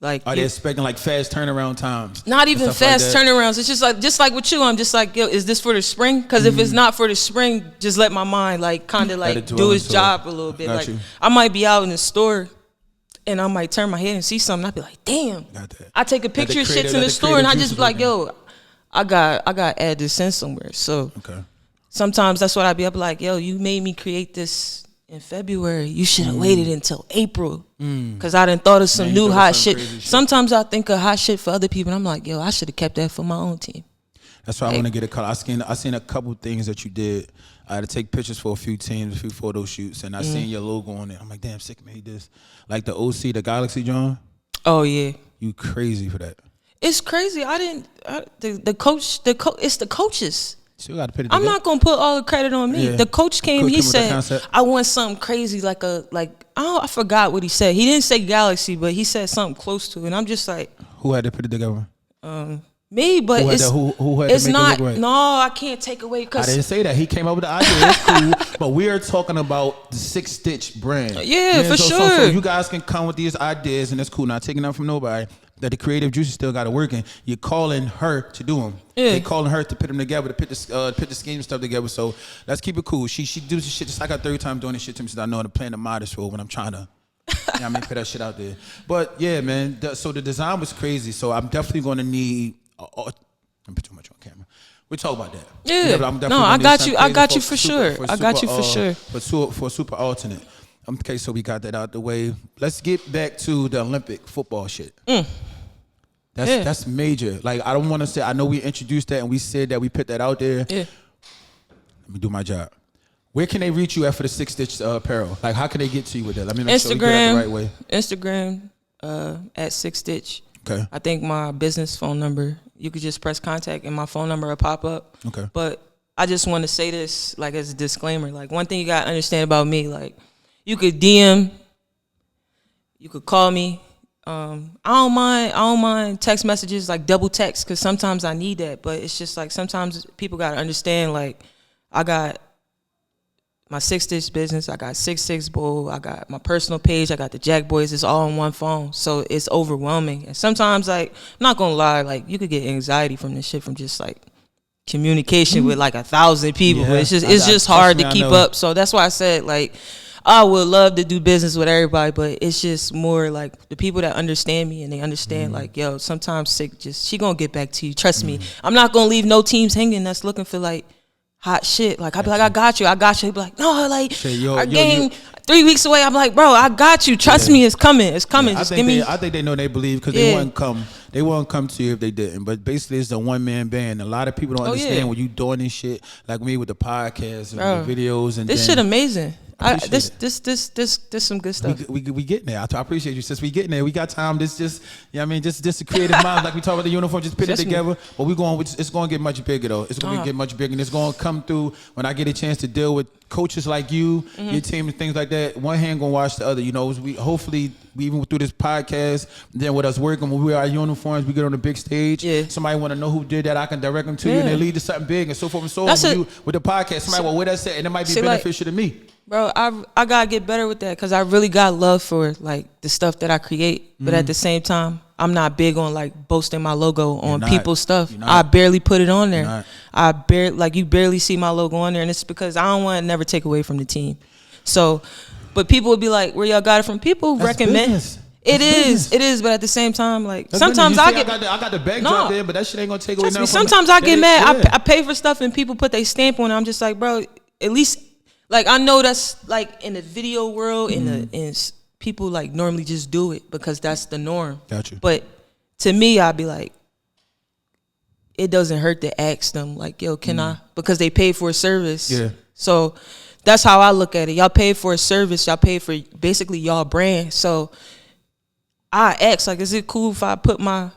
Like, are they expecting like fast turnaround times? Not even fast like turnarounds. It's just like with you. I'm just like, yo, is this for the spring? Because if it's not for the spring, just let my mind like kind of like do its job a little bit. Like I might be out in the store and I might turn my head and see something. I'd be like, damn. I take a picture of shits in the store and I just be like, yo, I got to add this in somewhere. So sometimes that's what I'd be up like, yo, you made me create this in February. You should have waited until April. Because I done thought of some new hot shit. Sometimes I think of hot shit for other people and I'm like, yo, I should have kept that for my own team. That's why I want to get a color. I seen a couple things that you did. I had to take pictures for a few teams, a few photo shoots, and I seen your logo on it. I'm like, damn, Sick made this. Like the OC, the Galaxy John. Oh yeah. You crazy for that. It's crazy. The coach, it's the coaches. Still got to put it together. I'm not gonna put all the credit on me. Yeah. The coach came. He said, "I want something crazy, I forgot what he said. He didn't say Galaxy, but he said something close to it." And I'm just like, who had to put it together? Me, but who had it's to make not. It look right? No, I can't take away because I didn't say that. He came up with the idea. It's cool, but we are talking about the 6 Stitch brand. Yeah, for sure. So you guys can come with these ideas, and it's cool. Not taking them from nobody. That the creative juices still got to work, and you're calling her to do them. Yeah. They calling her to put them together, to put the scheme stuff together. So let's keep it cool. She does this shit just like her third time doing this shit to me. Since I know how to play in the modest role when I'm trying to, put that shit out there. But yeah, man. So the design was crazy. So I'm definitely going to need. I'm put too much on camera. We'll talk about that. Yeah. No, I got you. I got you for sure. I got you for sure. For a super alternate. Okay, so we got that out the way. Let's get back to the Olympic football shit. That's major. Like, I don't want to say, I know we introduced that and we said that we put that out there. Yeah. Let me do my job. Where can they reach you at for the 6 Stitch apparel? Like, how can they get to you with that? Let me make sure we get that the right way. Instagram at 6 Stitch. Okay. I think my business phone number, you could just press contact and my phone number will pop up. Okay. But I just want to say this, like, as a disclaimer. Like, one thing you got to understand about me, like, you could DM, you could call me. I don't mind text messages, like double text, because sometimes I need that. But it's just like sometimes people got to understand, like, I got my 6 Stitch business, I got 6'6" Bull, I got my personal page, I got the Jack Boys. It's all on one phone, so it's overwhelming. And sometimes, like, I'm not gonna lie, like, you could get anxiety from this shit from just like communication with like 1,000 people. Yeah, But it's just hard to keep up. So that's why I said, like, I would love to do business with everybody, but it's just more like the people that understand me and they understand, like, yo, sometimes Sick she gonna get back to you. Trust me. I'm not gonna leave no teams hanging that's looking for like hot shit. Like, I'd be like, I got you. He'd be like, no, like, our game 3 weeks away. I'm like, bro, I got you. Trust me, it's coming. It's coming. Yeah, just give me. I think they know they believe because they wouldn't come. They won't come to you if they didn't. But basically, it's a one-man band. A lot of people don't understand when you doing this shit, like me with the podcast and the videos. And this shit amazing. This some good stuff. We getting there. I appreciate you. Since we getting there, we got time. This just, just a creative mind. Like we talk about the uniform, just put it together. But it's going to get much bigger though. It's going to get much bigger, and it's going to come through when I get a chance to deal with coaches like you, your team, and things like that. One hand gonna wash the other. You know, we hopefully even through this podcast, then with us working, when we wear our uniforms, we get on the big stage. Yeah. Somebody want to know who did that, I can direct them to you, and they lead to something big, and so forth and so on. With the podcast, somebody will wear that set, and it might be beneficial to me. Bro, I gotta get better with that because I really got love for like the stuff that I create, but at the same time, I'm not big on like boasting my logo on people's stuff. I barely put it on there. You barely see my logo on there, and it's because I don't want to never take away from the team. So, but people would be like, "Where y'all got it from?" People recommend. Business. It is, but at the same time, like sometimes I got the backdrop there, but that shit ain't gonna take away. Sometimes I get mad. I pay for stuff and people put their stamp on it. I'm just like, bro, at least. Like, I know that's like in the video world, in people like normally just do it because that's the norm. Got you. But to me, I'd be like, it doesn't hurt to ask them, like, yo, can I? Because they paid for a service. Yeah. So that's how I look at it. Y'all paid for a service. Y'all paid for basically y'all brand. So I ask, like, is it cool if I put my,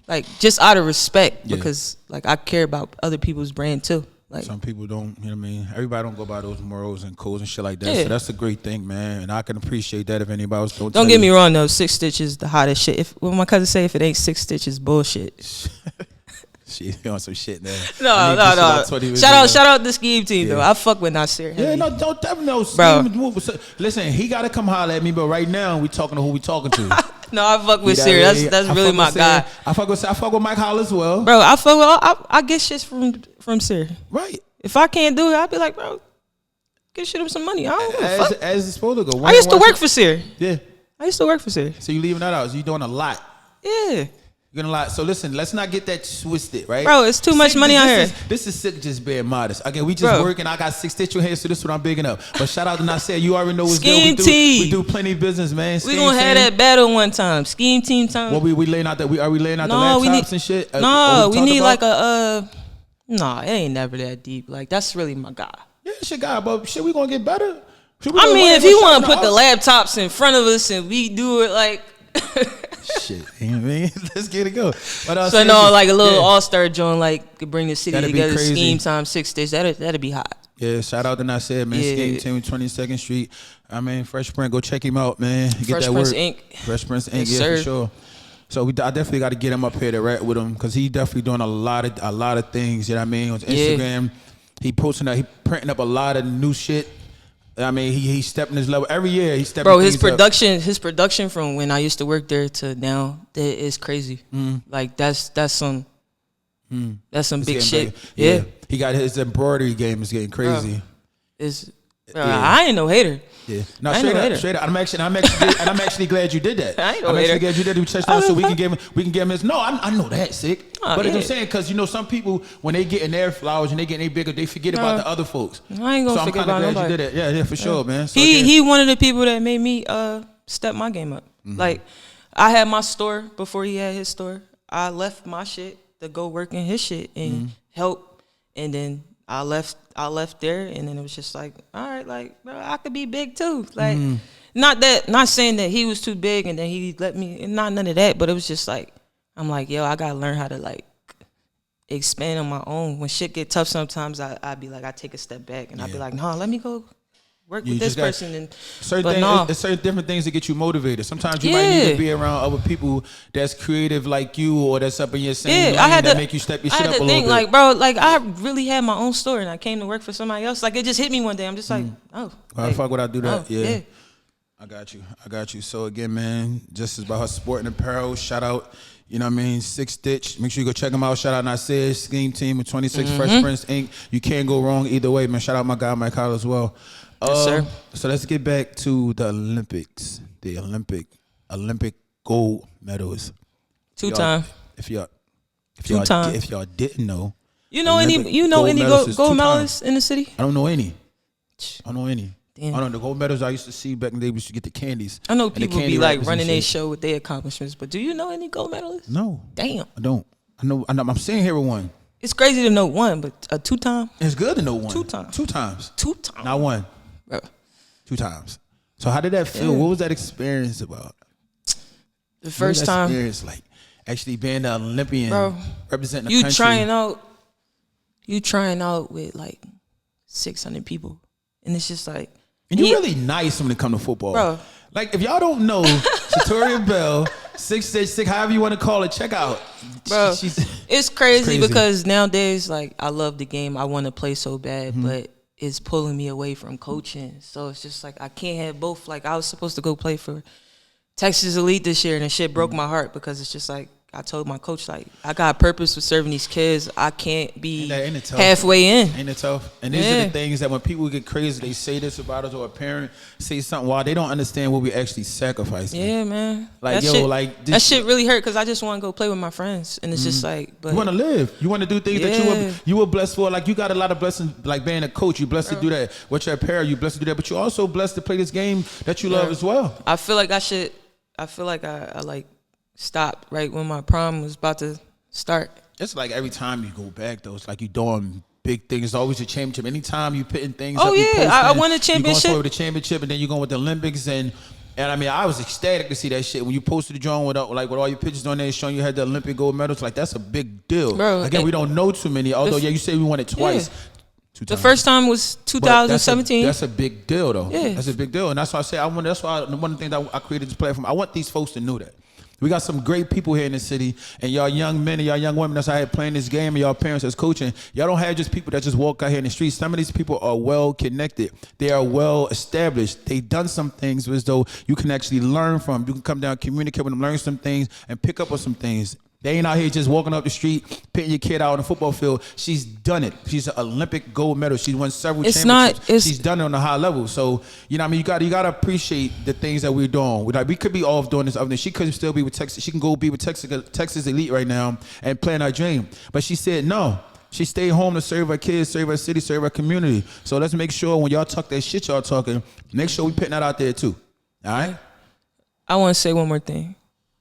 like, just out of respect because, like, I care about other people's brand too. Like, some people don't, you know what I mean? Everybody don't go by those morals and codes and shit like that. Yeah. So that's a great thing, man. And I can appreciate that if anybody else don't get me wrong though, 6 stitches the hottest shit. If when my cousin say if it ain't 6 stitches, bullshit. She on some shit now. No. Shout out the scheme team though. I fuck with Nasir. Yeah, no, don't definitely Bro. no. Listen, he gotta come holler at me, but right now we talking to who we talking to. No, I fuck with Sir. That's really my guy. I fuck with Mike Holler as well. Bro, I get shit from Sir. Right. If I can't do it, I'll be like, bro, get shit him some money. I don't give a fuck. As it's supposed to go. I used to work for Sir. Yeah. I used to work for Sir. So you leaving that out? So you doing a lot. Yeah. You're gonna lie. So listen, let's not get that twisted, right? Bro, it's too much money out here. This is sick, just being modest. Again, we just working. I got 6 stitches here, so this is what I'm bigging up. But shout out to Nasir. You already know what's Scheme good. team. We do plenty of business, man. We gonna have that battle one time. Scheme team time. What we laying out that are we laying out the laptops and shit? No, we need like a Nah, it ain't never that deep. Like that's really my guy. Yeah, shit, guy, but shit, we gonna get better. I mean, if you want to put the laptops in front of us and we do it like. Shit, you know what I mean? Let's get it go. But, so no, like a little all-star joint, like could bring the city that'd together. Scheme time 6 days. That'd be hot. Yeah, shout out to Nasir, man. Yeah. Scheme team 22nd Street. I mean, Fresh Prince, go check him out, man. Get Fresh that Prince work. Inc. Fresh Prince Inc. Yes, Yeah, sir. for sure. So I definitely got to get him up here to rap with him because he definitely doing a lot of things. You know what I mean? On Instagram, he posting he printing up a lot of new shit. I mean, he stepping his level every year. He stepping. Bro, his production from when I used to work there to now, that is crazy. Like that's some big shit. Yeah, he got his embroidery game is getting crazy. I ain't no hater. Yeah, no, straight up. I'm actually glad you did that. I ain't no I'm hater. actually glad you did it. We touched on so we can give him his. No, I know that, sick. Oh, but yeah. I'm saying because some people when they get in their flowers and they get bigger, they forget about the other folks. I ain't gonna forget about nobody. nobody. You did it. Yeah, for sure, man. So He one of the people that made me step my game up. Like I had my store before he had his store. I left my shit to go work in his shit and help, and then I left there, and then it was just like, all right, like, bro, I could be big too. Like, not saying that he was too big and then he let me, not none of that, but it was just like, I'm like, yo, I gotta learn how to like expand on my own. When shit get tough, sometimes I'd be like, I take a step back and I'd be like, no, let me go work with this person. And there's certain different things that get you motivated. Sometimes you might need to be around other people that's creative like you or that's up in your same lane that make you step your shit up a little bit. Like, bro, like I really had my own store and I came to work for somebody else. Like it just hit me one day. I'm just like, oh. Why the fuck would I do that? Oh, yeah. I got you. So again, man, just as about her sport and apparel, shout out, you know what I mean, 6 Stitch. Make sure you go check them out. Shout out Nasir, Scheme Team with 26 Fresh Prince Inc. You can't go wrong either way, man. Shout out my guy Mike Holler as well. Yes, sir. So let's get back to the Olympics. The Olympic gold medals. Two-time. If y'all didn't know. You know any gold medalists in the city? I don't know any. Damn. I don't know the gold medals I used to see back in the day. We used to get the candies. I know people be like running their show with their accomplishments, but do you know any gold medalists? No. Damn. I don't. I know. I'm sitting here with one. It's crazy to know one, but a two-time? It's good to know one. Two times. Two-time. Not one. Bro. 2 times. So how did that feel? Yeah. What was that experience about? The first time. Experience like actually being an Olympian, bro, representing the you country. You trying out with like 600 people, and it's just like. And you're really nice when it comes to football. Bro. Like, if y'all don't know, Shatoria Bell, 6 however you want to call it, check out. Bro, it's crazy because nowadays, like, I love the game. I want to play so bad, but it's pulling me away from coaching. So it's just like I can't have both. Like, I was supposed to go play for Texas Elite this year, and the shit broke my heart because it's just like, I told my coach, like, I got a purpose for serving these kids. I can't be halfway in. Ain't it tough? And these are the things that when people get crazy, they say this about us, or a parent say something while they don't understand what we actually sacrificing. Yeah, man. Like, that shit really hurt because I just want to go play with my friends. And it's just like, but. You want to live. You want to do things that you were blessed for. Like, you got a lot of blessings, like being a coach. You're blessed to do that. With your parent, you're blessed to do that. But you're also blessed to play this game that you love as well. I feel like I like stopped right when my prom was about to start. It's like every time you go back, though, it's like you doing big things. It's always a championship. Anytime you putting things up, I won a You're championship. going with the championship, and then you're going with the Olympics. And I mean, I was ecstatic to see that shit. When you posted the drawing with all your pictures on there showing you had the Olympic gold medals, like, that's a big deal. Bro, again, we don't know too many, although, you say we won it twice. The first time was But that's 2017. That's a big deal, though. Yeah. That's a big deal, and that's why I say that's why one of the things that I created this platform. I want these folks to know that we got some great people here in the city, and y'all young men and y'all young women that's out here playing this game, and y'all parents that's coaching. Y'all don't have just people that just walk out here in the streets. Some of these people are well connected. They are well established. They've done some things as though you can actually learn from. You can come down, communicate with them, learn some things, and pick up on some things. They ain't out here just walking up the street, pitting your kid out on the football field. She's done it. She's an Olympic gold medal. She's won several championships. She's done it on a high level. So, you know what I mean? You gotta appreciate the things that we're doing. We could be off doing this other thing. She could still be with Texas. She can go be with Texas Elite right now and playing her dream. But she said no. She stayed home to serve her kids, serve her city, serve her community. So let's make sure when y'all talk that shit y'all talking, make sure we putting that out there too. All right? I want to say one more thing.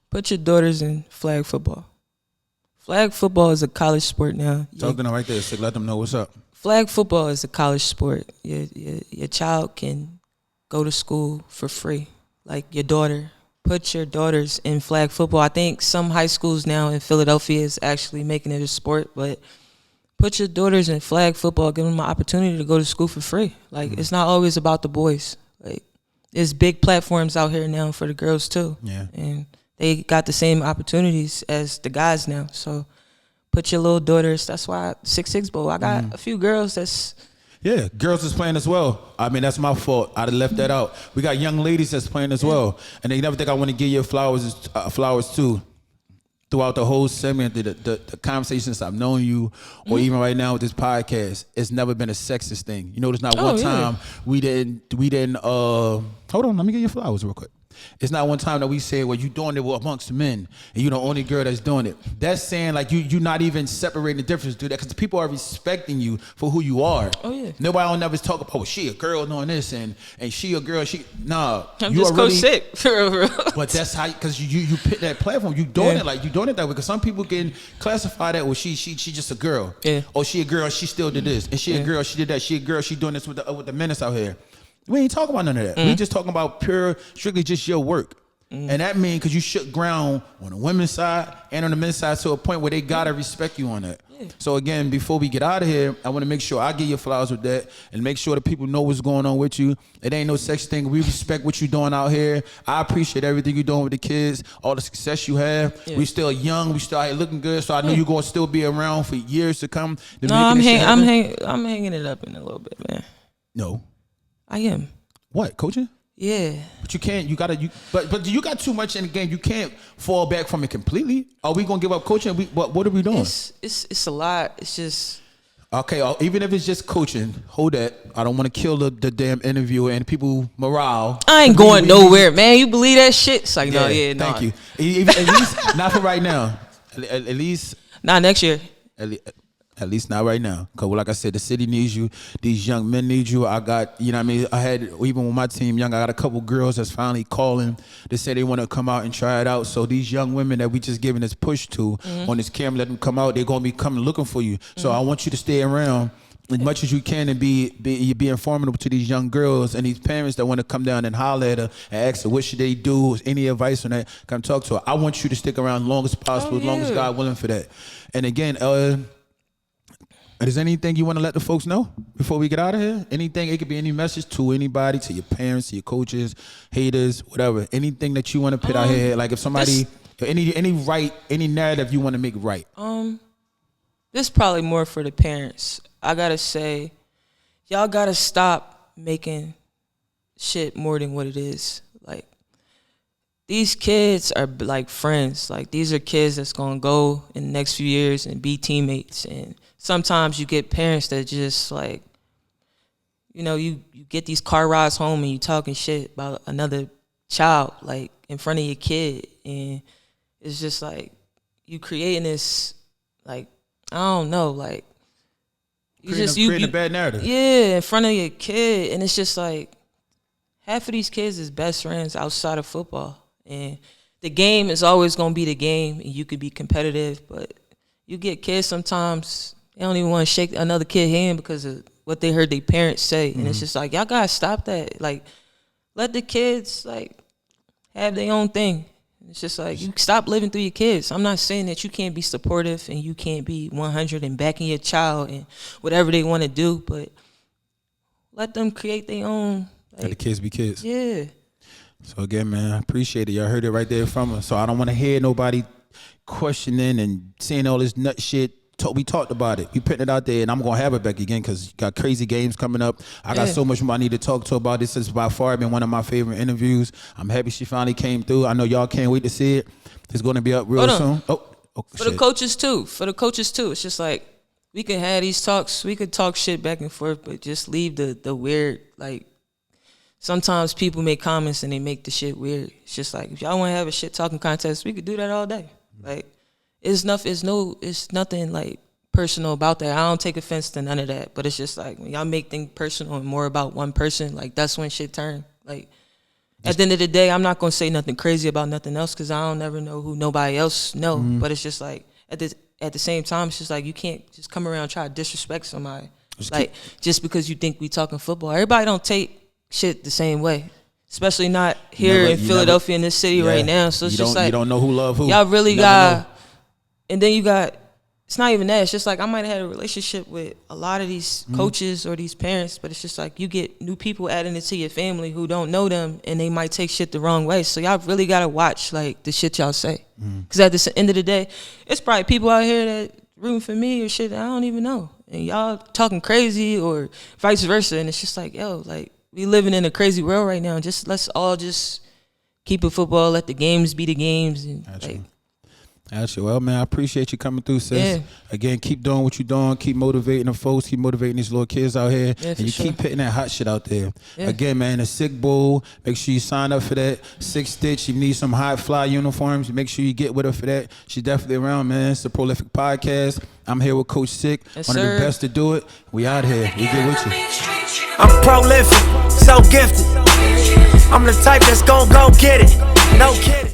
Put your daughters in flag football. Flag football is a college sport now. Talk to them right there. So let them know what's up. Flag football is a college sport. Your child can go to school for free. Like your daughter. Put your daughters in flag football. I think some high schools now in Philadelphia is actually making it a sport, but put your daughters in flag football. Give them an opportunity to go to school for free. Like it's not always about the boys. Like there's big platforms out here now for the girls too. Yeah. And they got the same opportunities as the guys now. So put your little daughters. That's why 6'6" Bowl. I got a few girls that's. Yeah, girls is playing as well. I mean, that's my fault. I'd have left that out. We got young ladies that's playing as well. And they never think I want to give you flowers too. Throughout the whole segment, the conversations I've known you, or even right now with this podcast, it's never been a sexist thing. You know, there's not one time we didn't. Hold on, let me get your flowers real quick. It's not one time that we say, well, you doing it amongst men, and you're the only girl that's doing it. That's saying like you're not even separating the difference, dude. Because people are respecting you for who you are. Oh yeah. Nobody will never talk about, oh, she a girl doing this, and she a girl. I'm just Coach Sick. But that's how, because you pick that platform. You doing it like you doing it that way. Because some people getting classified that, well, she just a girl. Yeah. Or she a girl, she still did this, and she a girl, she did that. She a girl, she doing this with the menace out here. We ain't talking about none of that. We just talking about strictly just your work. And that means because you shook ground on the women's side and on the men's side to a point where they got to respect you on that. Yeah. So again, before we get out of here, I want to make sure I give you flowers with that and make sure that people know what's going on with you. It ain't no sex thing. We respect what you're doing out here. I appreciate everything you're doing with the kids, all the success you have. Yeah. We still young. We still out here looking good. So I know you're going to still be around for years to come. No, I'm hanging it up in a little bit, man. No. I am. What, coaching? Yeah. But you can't, but you got too much in the game. You can't fall back from it completely. Are we going to give up coaching? What are we doing? It's a lot. It's just. Okay, even if it's just coaching, hold that. I don't want to kill the damn interviewer and people morale. I ain't going nowhere, man. You believe that shit? It's like, no. Thank you. At least, not for right now. At least. Not next year. At least not right now. Because like I said, the city needs you. These young men need you. I got, you know what I mean? I had, even with my team young, I got a couple girls that's finally calling. They say they want to come out and try it out. So these young women that we just giving this push to on this camera, let them come out. They're going to be coming looking for you. So I want you to stay around as much as you can and be informative to these young girls and these parents that want to come down and holler at her and ask her what should they do, any advice on that, come talk to her. I want you to stick around as long as possible, as long as God willing for that. And again, is there anything you want to let the folks know before we get out of here? Anything, it could be any message to anybody, to your parents, to your coaches, haters, whatever. Anything that you want to put out here, like if somebody, any narrative you want to make right. This is probably more for the parents. I gotta say, y'all gotta stop making shit more than what it is. Like, these kids are like friends. Like, these are kids that's gonna go in the next few years and be teammates. And sometimes you get parents that just like, you know, you get these car rides home and you talking shit about another child, like in front of your kid. And it's just like, you creating this, like, I don't know, like, creating a bad narrative. Yeah, in front of your kid. And it's just like, half of these kids is best friends outside of football. And the game is always going to be the game, and you could be competitive, but you get kids sometimes, they don't even want to shake another kid's hand because of what they heard their parents say. And it's just like, y'all got to stop that. Like, let the kids, like, have their own thing. It's just like, you stop living through your kids. I'm not saying that you can't be supportive and you can't be 100 and backing your child and whatever they want to do, but let them create their own. Like, let the kids be kids. Yeah. So again, man, I appreciate it. Y'all heard it right there from us. So I don't want to hear nobody questioning and saying all this nut shit. We talked about it. We putting it out there, and I'm going to have it back again because you got crazy games coming up. I got so much more I need to talk to about this. This has by far been one of my favorite interviews. I'm happy she finally came through. I know y'all can't wait to see it. It's going to be up real soon. For the coaches, too. It's just like, we can have these talks. We could talk shit back and forth, but just leave the weird, like, sometimes people make comments and they make the shit weird. It's just like, if y'all want to have a shit talking contest, we could do that all day. Like, it's nothing like personal about that. I don't take offense to none of that, but it's just like, when y'all make things personal and more about one person, like, that's when shit turn. Like, at the end of the day, I'm not gonna say nothing crazy about nothing else because I don't never know who nobody else know. But it's just like, at the same time, it's just like, you can't just come around and try to disrespect somebody. Just because you think we talking football. Everybody don't take shit the same way. Especially not here in Philadelphia, in this city right now. So it's just like, you don't know who love who. Y'all really got, and then you got, it's not even that. It's just like, I might have had a relationship with a lot of these coaches or these parents, but it's just like, you get new people adding into your family who don't know them, and they might take shit the wrong way. So y'all really got to watch, like, the shit y'all say. Because at the end of the day, it's probably people out here that rooting for me or shit that I don't even know. And y'all talking crazy or vice versa. And it's just like, yo, like, we living in a crazy world right now. Just let's all just keep it football. Let the games be the games. And Actually, well, man, I appreciate you coming through, sis. Yeah. Again, keep doing what you're doing. Keep motivating the folks. Keep motivating these little kids out here. Yeah, and you keep hitting that hot shit out there. Yeah. Again, man, the Sick Bowl. Make sure you sign up for that. 6 Stitch. You need some high fly uniforms. Make sure you get with her for that. She's definitely around, man. It's the Prolific Podcast. I'm here with Coach Sick. Yes, one of the best to do it. We out here. We get with you. I'm prolific, so gifted. I'm the type that's gon' go get it. No kidding.